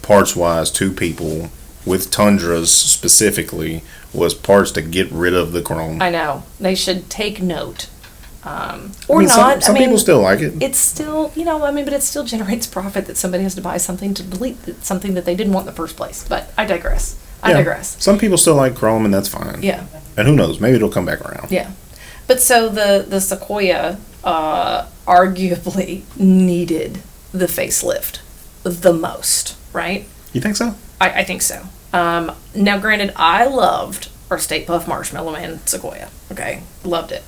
parts wise to people with Tundras specifically, was parts to get rid of the chrome. I know. They should take note. Or not. Some people still like it. It's still, but it still generates profit that somebody has to buy something to delete something that they didn't want in the first place. But I digress. Some people still like chrome, and that's fine. Yeah. And who knows? Maybe it'll come back around. Yeah. But so the Sequoia arguably needed the facelift the most, right? You think so? I think so. Now, granted, I loved our State Puff Marshmallow Man Sequoia. Okay, loved it.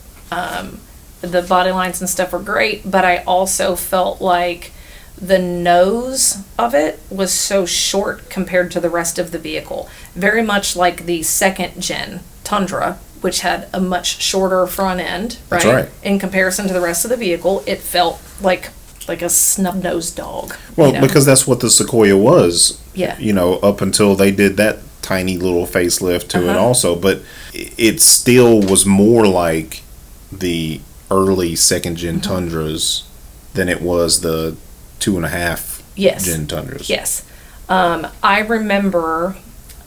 The body lines and stuff were great, but I also felt like the nose of it was so short compared to the rest of the vehicle. Very much like the second gen Tundra, which had a much shorter front end, right? That's right. In comparison to the rest of the vehicle, it felt like a snub-nosed dog. Well, because that's what the Sequoia was. Yeah. Up until they did that tiny little facelift to it also. But it still was more like the early second-gen Tundras than it was the 2.5-gen Tundras. Yes. I remember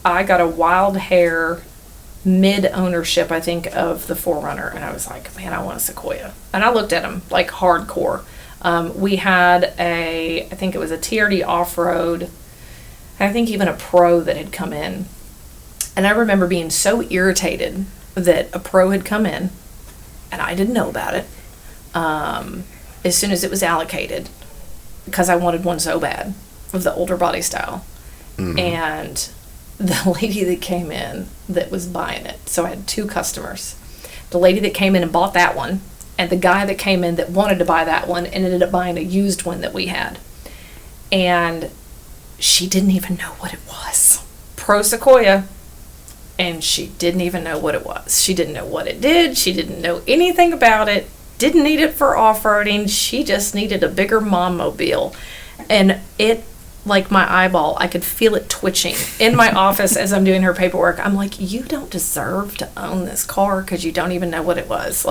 I got a wild hair mid-ownership, I think, of the 4Runner, and I was like, man, I want a Sequoia. And I looked at them like hardcore. We had I think it was a TRD off-road, and I think even a Pro that had come in. And I remember being so irritated that a Pro had come in, and I didn't know about it, as soon as it was allocated, because I wanted one so bad, of the older body style. Mm-hmm. And the lady that came in that was buying it, so I had two customers. The lady that came in and bought that one, and the guy that came in that wanted to buy that one and ended up buying a used one that we had. And she didn't even know what it was. Pro Sequoia. And she didn't even know what it was. She didn't know what it did. She didn't know anything about it. Didn't need it for off-roading. She just needed a bigger mom-mobile. And it, like my eyeball, I could feel it twitching in my office as I'm doing her paperwork. I'm like, you don't deserve to own this car because you don't even know what it was.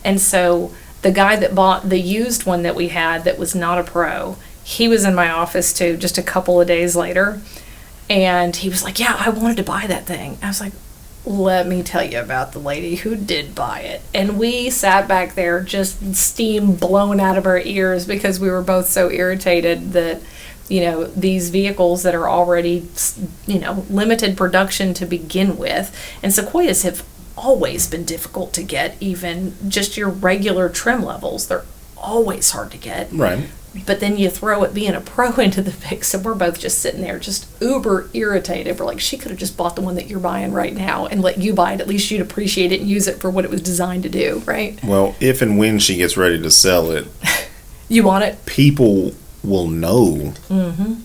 And so the guy that bought the used one that we had that was not a Pro, he was in my office too just a couple of days later. And he was like, yeah, I wanted to buy that thing. I was like, let me tell you about the lady who did buy it. And we sat back there just steam blowing out of our ears because we were both so irritated that, these vehicles that are already, limited production to begin with. And Sequoias have always been difficult to get, even just your regular trim levels. They're always hard to get. Right. But then you throw it being a Pro into the mix, and we're both just sitting there just uber irritated. We're like, she could have just bought the one that you're buying right now and let you buy it. At least you'd appreciate it and use it for what it was designed to do, right? Well, if and when she gets ready to sell it, you want it? People will know. Mm-hmm.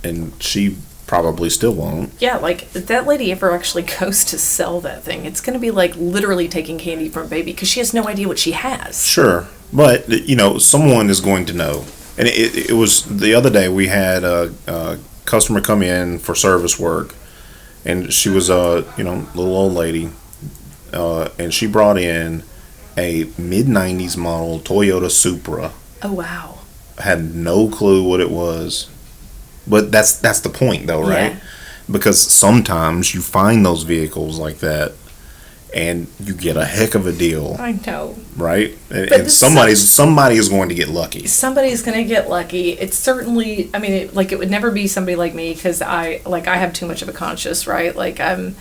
And she probably still won't. Yeah, if that lady ever actually goes to sell that thing, it's going to be like literally taking candy from a baby because she has no idea what she has. Sure. But, someone is going to know. And it was the other day we had a customer come in for service work. And she was a, little old lady. And she brought in a mid-90s model Toyota Supra. Oh, wow. Had no clue what it was. But that's the point, though, right? Yeah. Because sometimes you find those vehicles like that. and you get a heck of a deal. I know. Right? And somebody is going to get lucky. Somebody's going to get lucky. It's certainly, I mean, it would never be somebody like me, because I have too much of a conscience, right? Like, I'm,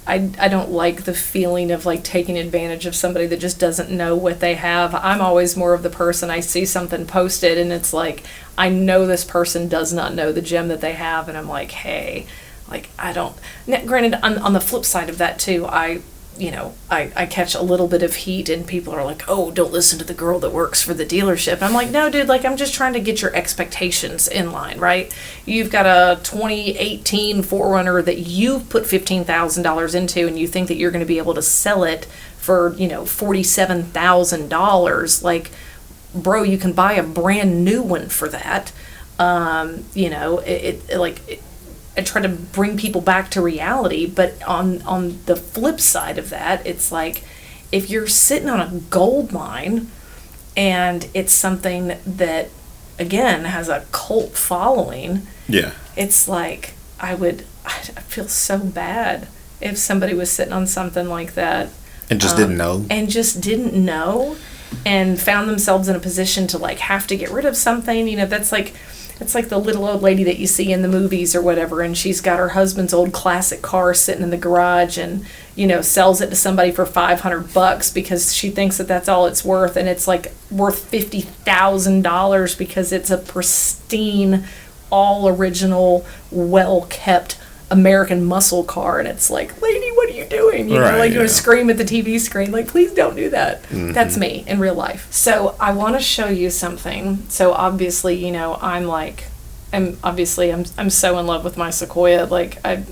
I don't like the feeling of like taking advantage of somebody that just doesn't know what they have. I'm always more of the person, I see something posted and it's like, I know this person does not know the gem that they have, and I'm like, hey, like, I don't. Now, granted, on the flip side of that too, I catch a little bit of heat, and people are like, oh, don't listen to the girl that works for the dealership. And I'm like, no, dude, like, I'm just trying to get your expectations in line, right? You've got a 2018 4Runner that you've put $15,000 into, and you think that you're going to be able to sell it for, $47,000. Like, bro, you can buy a brand new one for that. I try to bring people back to reality, but on the flip side of that, it's like, if you're sitting on a gold mine and it's something that, again, has a cult following, yeah, it's like, I feel so bad if somebody was sitting on something like that and just didn't know, and found themselves in a position to like have to get rid of something. That's like, it's like the little old lady that you see in the movies or whatever, and she's got her husband's old classic car sitting in the garage, and sells it to somebody for $500 because she thinks that that's all it's worth, and it's like worth $50,000 because it's a pristine, all original, well kept American muscle car. And it's like, lady, what are you doing? You want to scream at the TV screen, like, please don't do that. Mm-hmm. That's me in real life. So I want to show you something. So obviously, I'm so in love with my Sequoia. Like, I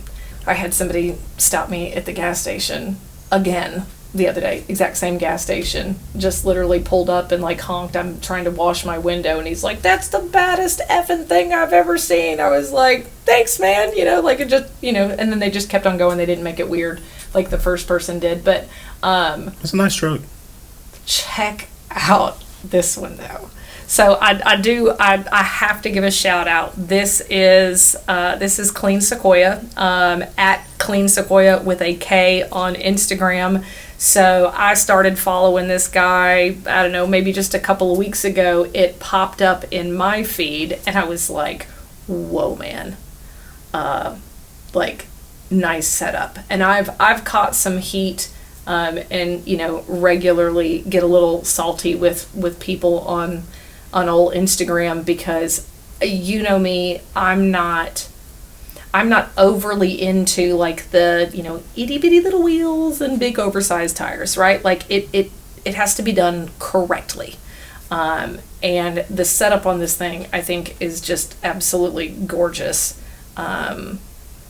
had somebody stop me at the gas station again the other day, exact same gas station, just literally pulled up and like honked. I'm trying to wash my window, and he's like, that's the baddest effing thing I've ever seen. I was like, thanks, man. Like, it just, and then they just kept on going. They didn't make it weird like the first person did, but it's a nice truck. Check out this one though. So I have to give a shout out. This is Clean Sequoia, at Clean Sequoia with a K on Instagram. So I started following this guy, I don't know, maybe just a couple of weeks ago. It popped up in my feed, and I was like, whoa, man. Like, nice setup. And I've caught some heat, and regularly get a little salty with people on old Instagram, because me, I'm not overly into like the itty bitty little wheels and big oversized tires, right? Like, it has to be done correctly, and the setup on this thing, I think, is just absolutely gorgeous.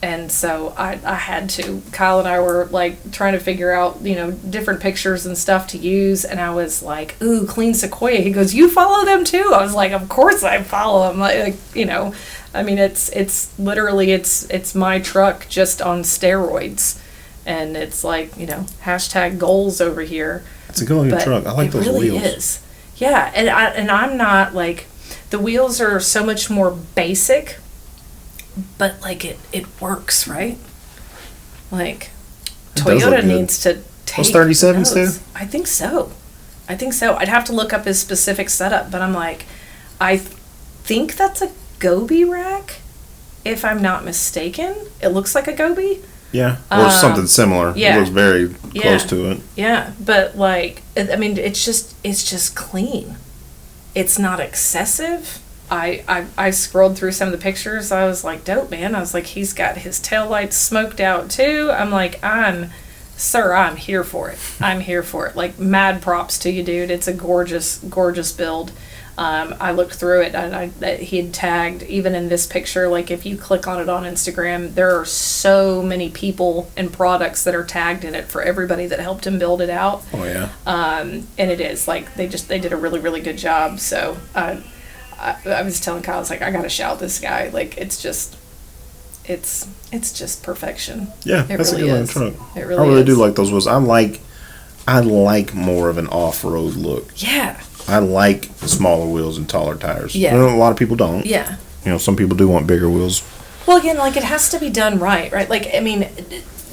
And so I had to. Kyle and I were like trying to figure out, different pictures and stuff to use. And I was like, ooh, Clean Sequoia. He goes, you follow them too? I was like, of course I follow them. Like, I mean, it's literally, it's my truck just on steroids. And it's like, hashtag goals over here. It's a good truck. I like those wheels. It really is. Yeah. And I'm not like, the wheels are so much more basic, but like it works, right? Like, Toyota needs to take those 37s too? I think so. I'd have to look up his specific setup, but I'm like, I think that's a Gobi rack, if I'm not mistaken. It looks like a Gobi. Yeah, or something similar. Yeah. It looks very close to it. Yeah, but like, I mean, it's just clean. It's not excessive. I scrolled through some of the pictures. I was like, dope, man. I was like, he's got his taillights smoked out too. I'm like, I'm here for it. I'm here for it. Like, mad props to you, dude. It's a gorgeous, gorgeous build. I looked through it, and he had tagged, even in this picture, like, if you click on it on Instagram, there are so many people and products that are tagged in it for everybody that helped him build it out. Oh, yeah. And it is, like, they did a really, really good job. So, I was telling Kyle, I was like, I gotta shout this guy. Like, it's just perfection. Yeah, that's really a good truck. It really I really do like those wheels. I like more of an off-road look. Yeah. I like smaller wheels and taller tires. Yeah. A lot of people don't. Yeah. Some people do want bigger wheels. Well, again, like, it has to be done right? Like, I mean,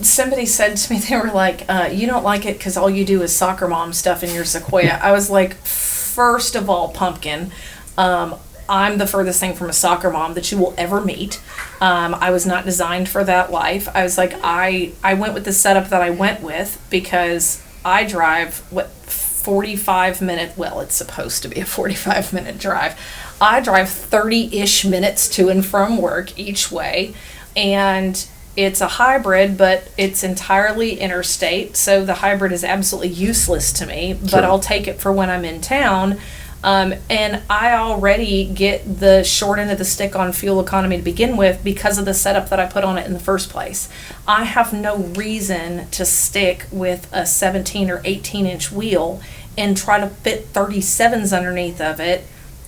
somebody said to me, they were like, you don't like it because all you do is soccer mom stuff in your Sequoia. I was like, first of all, pumpkin, I'm the furthest thing from a soccer mom that you will ever meet. I was not designed for that life. I was like, I went with the setup that I went with because I drive, 45-minute, well, it's supposed to be a 45-minute drive. I drive 30-ish minutes to and from work each way, and it's a hybrid, but it's entirely interstate, so the hybrid is absolutely useless to me, but Sure. I'll take it for when I'm in town. And I already get the short end of the stick on fuel economy to begin with because of the setup that I put on it in the first place. I have no reason to stick with a 17 or 18-inch wheel and try to fit 37s underneath of it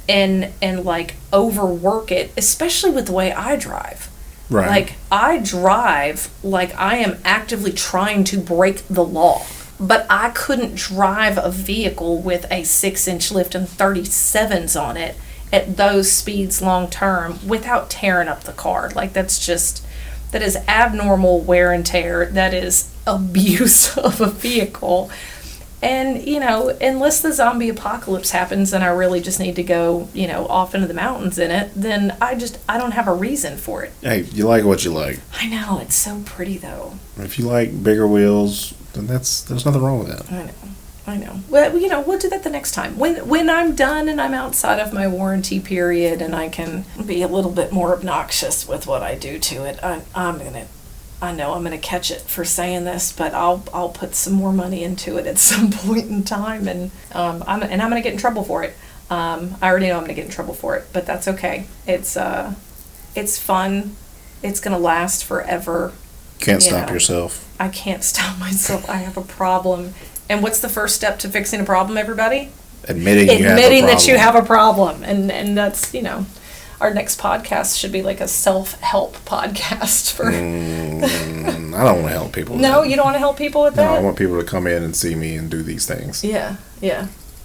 and like overwork it, especially with the way I drive. Right. Like, I drive like I am actively trying to break the law. But I couldn't drive a vehicle with a 6-inch lift and 37s on it at those speeds long term without tearing up the car. Like, that is abnormal wear and tear. That is abuse of a vehicle. And, unless the zombie apocalypse happens and I really just need to go, off into the mountains in it, then I don't have a reason for it. Hey, you like what you like. I know, it's so pretty though. If you like bigger wheels, then there's nothing wrong with that. I know. Well, we'll do that the next time. When I'm done and I'm outside of my warranty period and I can be a little bit more obnoxious with what I do to it, I know I'm gonna catch it for saying this, but I'll put some more money into it at some point in time, and I'm gonna get in trouble for it. I already know I'm gonna get in trouble for it, but that's okay. It's fun. It's gonna last forever. Can't stop yourself. I can't stop myself. I have a problem. And what's the first step to fixing a problem, everybody? Admitting that you have a problem. And that's, our next podcast should be like a self-help podcast for... I don't want to help people with No, that. you don't want to help people with No, that? I want people to come in and see me and do these things. Yeah.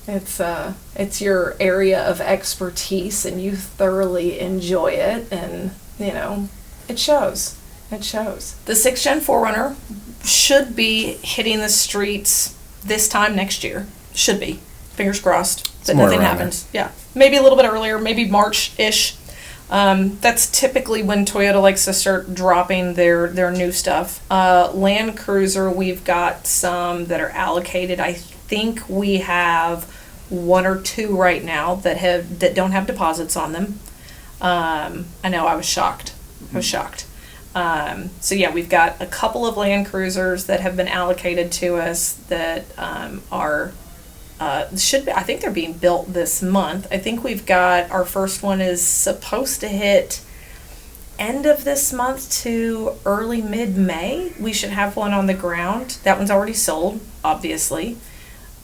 It's your area of expertise and you thoroughly enjoy it, and, it shows. It shows. The 6th Gen 4Runner should be hitting the streets this time next year. Should be. Fingers crossed that nothing happens. Yeah. Maybe a little bit earlier, maybe March-ish. That's typically when Toyota likes to start dropping their new stuff. Land Cruiser, we've got some that are allocated. I think we have 1 or 2 right now that don't have deposits on them. I know, I was shocked. So yeah, we've got a couple of Land Cruisers that have been allocated to us that I think they're being built this month. I think we've got, our first one is supposed to hit end of this month to early mid-May. We should have one on the ground. That one's already sold, obviously.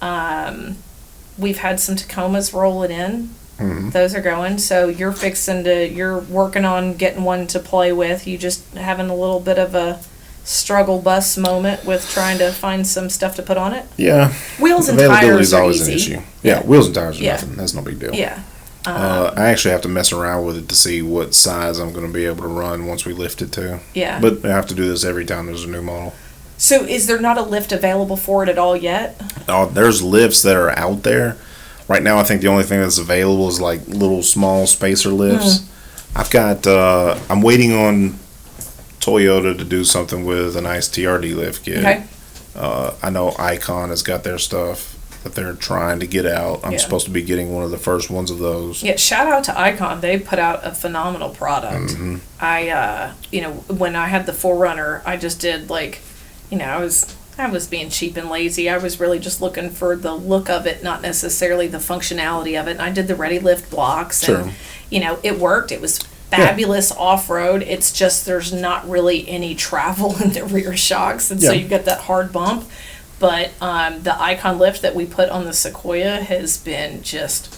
We've had some Tacomas rolling in. Mm-hmm. Those are going. So you're working on getting one to play with. You just having a little bit of a struggle bus moment with trying to find some stuff to put on it. Yeah. Wheels and Availability tires is are always easy. an issue. Yeah, wheels and tires are nothing. That's no big deal. Yeah. I actually have to mess around with it to see what size I'm going to be able to run once we lift it to. Yeah. But I have to do this every time there's a new model. So is there not a lift available for it at all yet? There's lifts that are out there. Right now, I think the only thing that's available is like little small spacer lifts. I've got, I'm waiting on Toyota to do something with a nice TRD lift kit. Okay. I know Icon has got their stuff that they're trying to get out. I'm supposed to be getting one of the first ones of those. Yeah, shout out to Icon. They put out a phenomenal product. Mm-hmm. I, when I had the 4Runner, I just did I was being cheap and lazy. I was really just looking for the look of it, not necessarily the functionality of it. And I did the Ready Lift blocks, and it worked. It was fabulous off-road. It's just there's not really any travel in the rear shocks, and so you get that hard bump. But the Icon lift that we put on the Sequoia has been just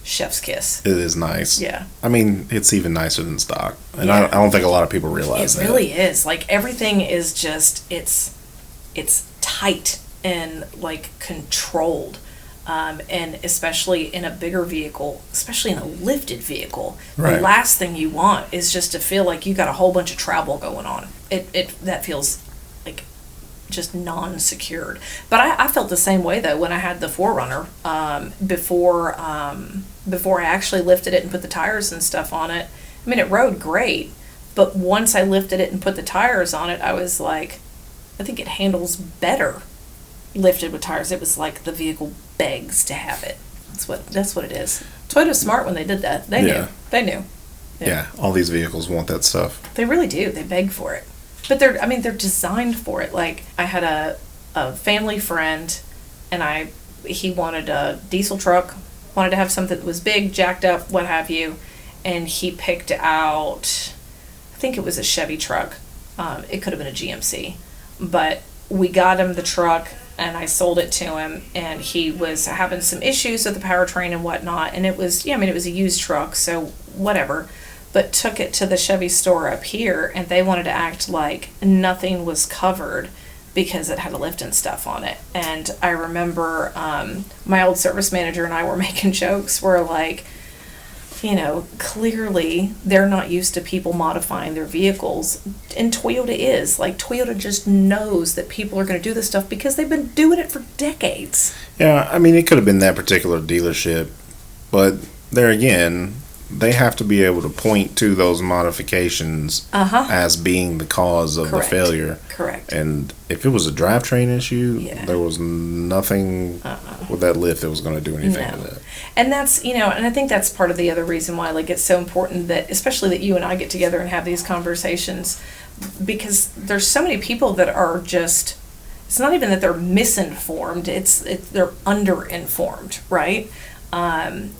chef's kiss. It is nice. Yeah. I mean, it's even nicer than stock, and I don't think a lot of people realize that. It really is. Like, everything is just it's tight and controlled, and especially in a bigger vehicle, especially in a lifted vehicle, the last thing you want is just to feel like you got a whole bunch of travel going on. That feels just non-secured. But I felt the same way though when I had the 4Runner, before I actually lifted it and put the tires and stuff on it. I mean, it rode great, but once I lifted it and put the tires on it, I was like, I think it handles better lifted with tires. It was like the vehicle begs to have it. That's what it is. Toyota's smart when they did that. They knew. Yeah, all these vehicles want that stuff. They really do. They beg for it. But they're designed for it. Like, I had a family friend, and he wanted a diesel truck, wanted to have something that was big, jacked up, what have you, and he picked out, I think it was a Chevy truck. It could have been a GMC. But we got him the truck, and I sold it to him, and he was having some issues with the powertrain and whatnot, and it was a used truck, so whatever. But took it to the Chevy store up here, and they wanted to act like nothing was covered because it had a lift and stuff on it. And I remember my old service manager and I were making jokes. We're like, clearly they're not used to people modifying their vehicles. And Toyota is. Like, Toyota just knows that people are going to do this stuff because they've been doing it for decades. Yeah, I mean, it could have been that particular dealership, but there again, they have to be able to point to those modifications as being the cause of the failure. Correct. And if it was a drivetrain issue, there was nothing with that lift that was going to do anything with it. And that's, and I think that's part of the other reason why, like, it's so important that, especially that you and I get together and have these conversations, because there's so many people that are just, it's not even that they're misinformed, they're underinformed, right?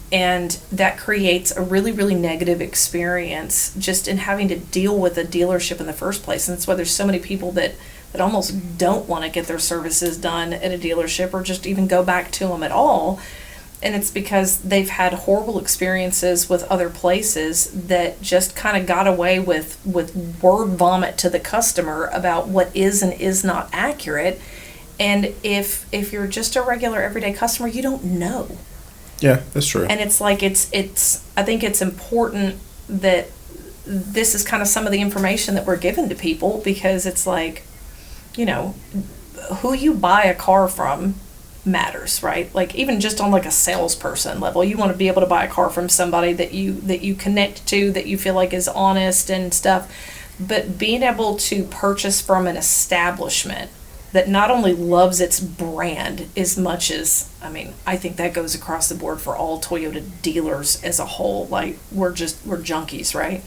And that creates a really, really negative experience just in having to deal with a dealership in the first place. And that's why there's so many people that almost don't want to get their services done at a dealership or just even go back to them at all. And it's because they've had horrible experiences with other places that just kind of got away with word vomit to the customer about what is and is not accurate. And if you're just a regular everyday customer, you don't know. Yeah, that's true. And it's like, I think it's important that this is kind of some of the information that we're given to people, because it's like, who you buy a car from matters, right? Like, even just on like a salesperson level, you want to be able to buy a car from somebody that you connect to, that you feel like is honest and stuff. But being able to purchase from an establishment that not only loves its brand as much as, I think that goes across the board for all Toyota dealers as a whole. Like, we're junkies, right?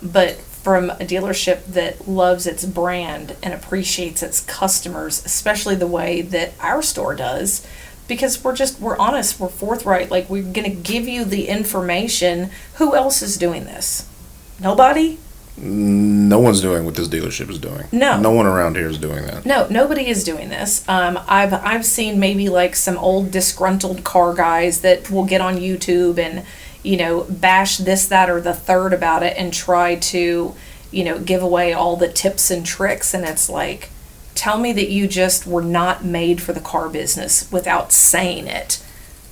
But from a dealership that loves its brand and appreciates its customers, especially the way that our store does, because we're honest, we're forthright. Like, we're going to give you the information. Who else is doing this? Nobody? No one's doing what this dealership is doing. No one around here is doing that. No, nobody is doing this. I've seen maybe like some old disgruntled car guys that will get on YouTube and bash this, that, or the third about it and try to give away all the tips and tricks. And it's like, tell me that you just were not made for the car business without saying it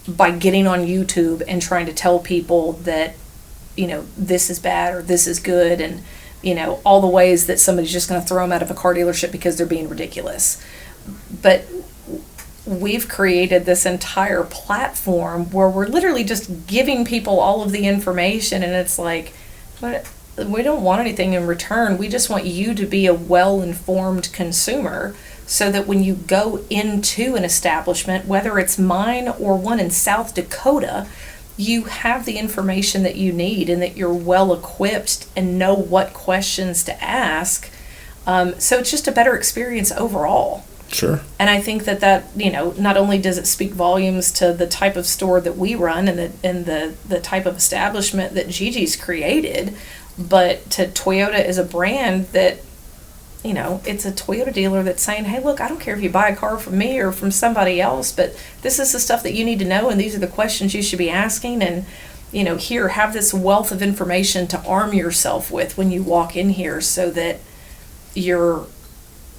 by getting on YouTube and trying to tell people that this is bad or this is good, and all the ways that somebody's just going to throw them out of a car dealership because they're being ridiculous. But we've created this entire platform where we're literally just giving people all of the information, and it's like, we don't want anything in return. We just want you to be a well-informed consumer, so that when you go into an establishment, whether it's mine or one in South Dakota, you have the information that you need and that you're well equipped and know what questions to ask. So it's just a better experience overall. Sure. And I think that not only does it speak volumes to the type of store that we run and the type of establishment that Gigi's created, but to Toyota as a brand that, it's a Toyota dealer that's saying, hey, look, I don't care if you buy a car from me or from somebody else, but this is the stuff that you need to know, and these are the questions you should be asking, and, here, have this wealth of information to arm yourself with when you walk in here, so that you're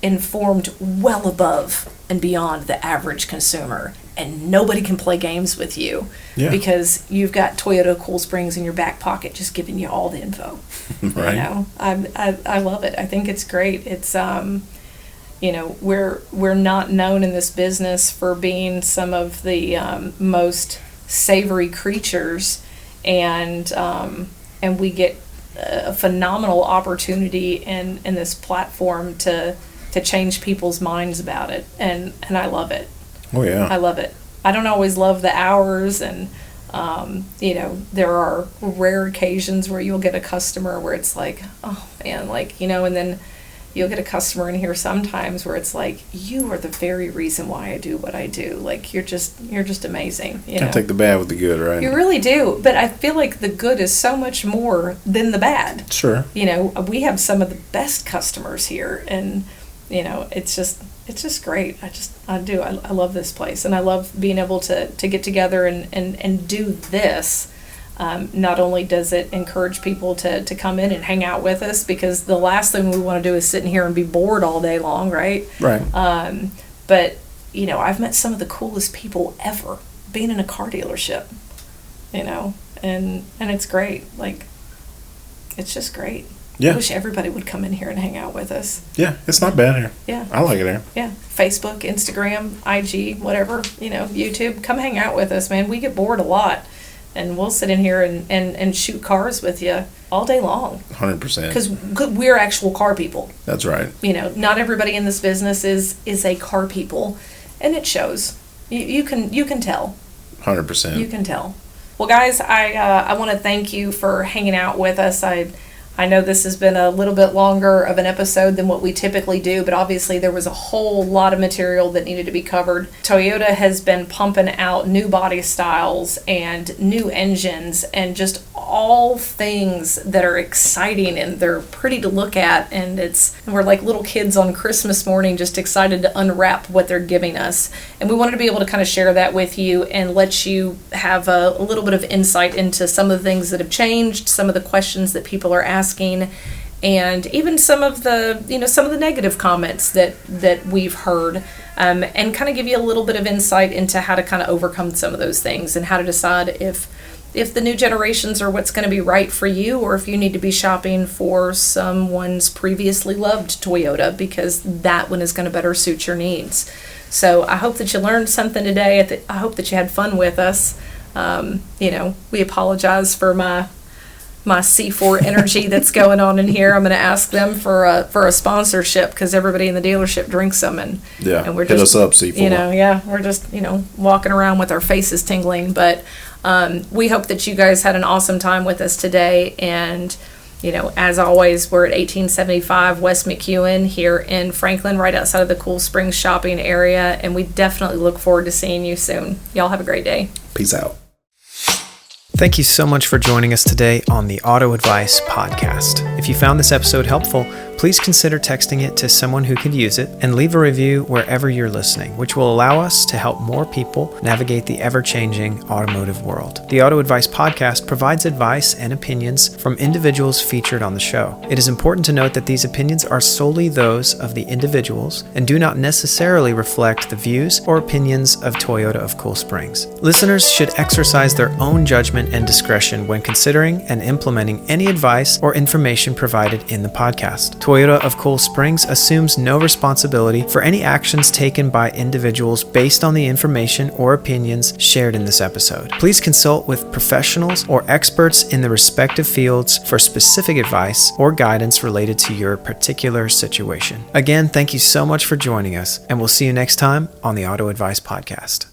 informed well above and beyond the average consumer, and nobody can play games with you because you've got Toyota Cool Springs in your back pocket just giving you all the info. Right. I love it. I think it's great. It's we're not known in this business for being some of the most savory creatures, and we get a phenomenal opportunity in this platform to change people's minds about it, and I love it. Oh yeah, I love it. I don't always love the hours, and there are rare occasions where you'll get a customer where it's like, oh man, and then you'll get a customer in here sometimes where it's like, you are the very reason why I do what I do. Like, you're just amazing. Can't take the bad with the good, right? You really do. But I feel like the good is so much more than the bad. Sure. We have some of the best customers here, and it's just great. I love this place, and I love being able to get together and do this. Not only does it encourage people to come in and hang out with us, because the last thing we want to do is sit in here and be bored all day long, right? Right. But I've met some of the coolest people ever being in a car dealership, and it's great. Like, it's just great. Yeah. I wish everybody would come in here and hang out with us. Yeah, it's not bad here. Yeah. I like it here. Yeah. Facebook, Instagram, IG, whatever, YouTube. Come hang out with us, man. We get bored a lot. And we'll sit in here and shoot cars with you all day long. 100%. Because we're actual car people. That's right. Not everybody in this business is a car people. And it shows. You can tell. 100%. You can tell. Well, guys, I want to thank you for hanging out with us. I know this has been a little bit longer of an episode than what we typically do, but obviously there was a whole lot of material that needed to be covered. Toyota has been pumping out new body styles and new engines and just all things that are exciting, and they're pretty to look at, and we're like little kids on Christmas morning just excited to unwrap what they're giving us. And we wanted to be able to kind of share that with you and let you have a little bit of insight into some of the things that have changed, some of the questions that people are asking, and even some of the negative comments that we've heard, and kind of give you a little bit of insight into how to kind of overcome some of those things and how to decide if the new generations are what's going to be right for you, or if you need to be shopping for someone's previously loved Toyota, because that one is going to better suit your needs. So I hope that you learned something today. I hope that you had fun with us. We apologize for my C4 energy that's going on in here. I'm going to ask them for a sponsorship, because everybody in the dealership drinks them, and we're hit just, us up, C4. We're just walking around with our faces tingling. But we hope that you guys had an awesome time with us today, and as always, we're at 1875 West McEwen here in Franklin, right outside of the Cool Springs shopping area, and we definitely look forward to seeing you soon. Y'all have a great day. Peace out. Thank you so much for joining us today on the Auto Advice Podcast. If you found this episode helpful, please consider texting it to someone who could use it, and leave a review wherever you're listening, which will allow us to help more people navigate the ever-changing automotive world. The Auto Advice Podcast provides advice and opinions from individuals featured on the show. It is important to note that these opinions are solely those of the individuals and do not necessarily reflect the views or opinions of Toyota of Cool Springs. Listeners should exercise their own judgment and discretion when considering and implementing any advice or information provided in the podcast. Toyota of Cool Springs assumes no responsibility for any actions taken by individuals based on the information or opinions shared in this episode. Please consult with professionals or experts in the respective fields for specific advice or guidance related to your particular situation. Again, thank you so much for joining us, and we'll see you next time on the Auto Advice Podcast.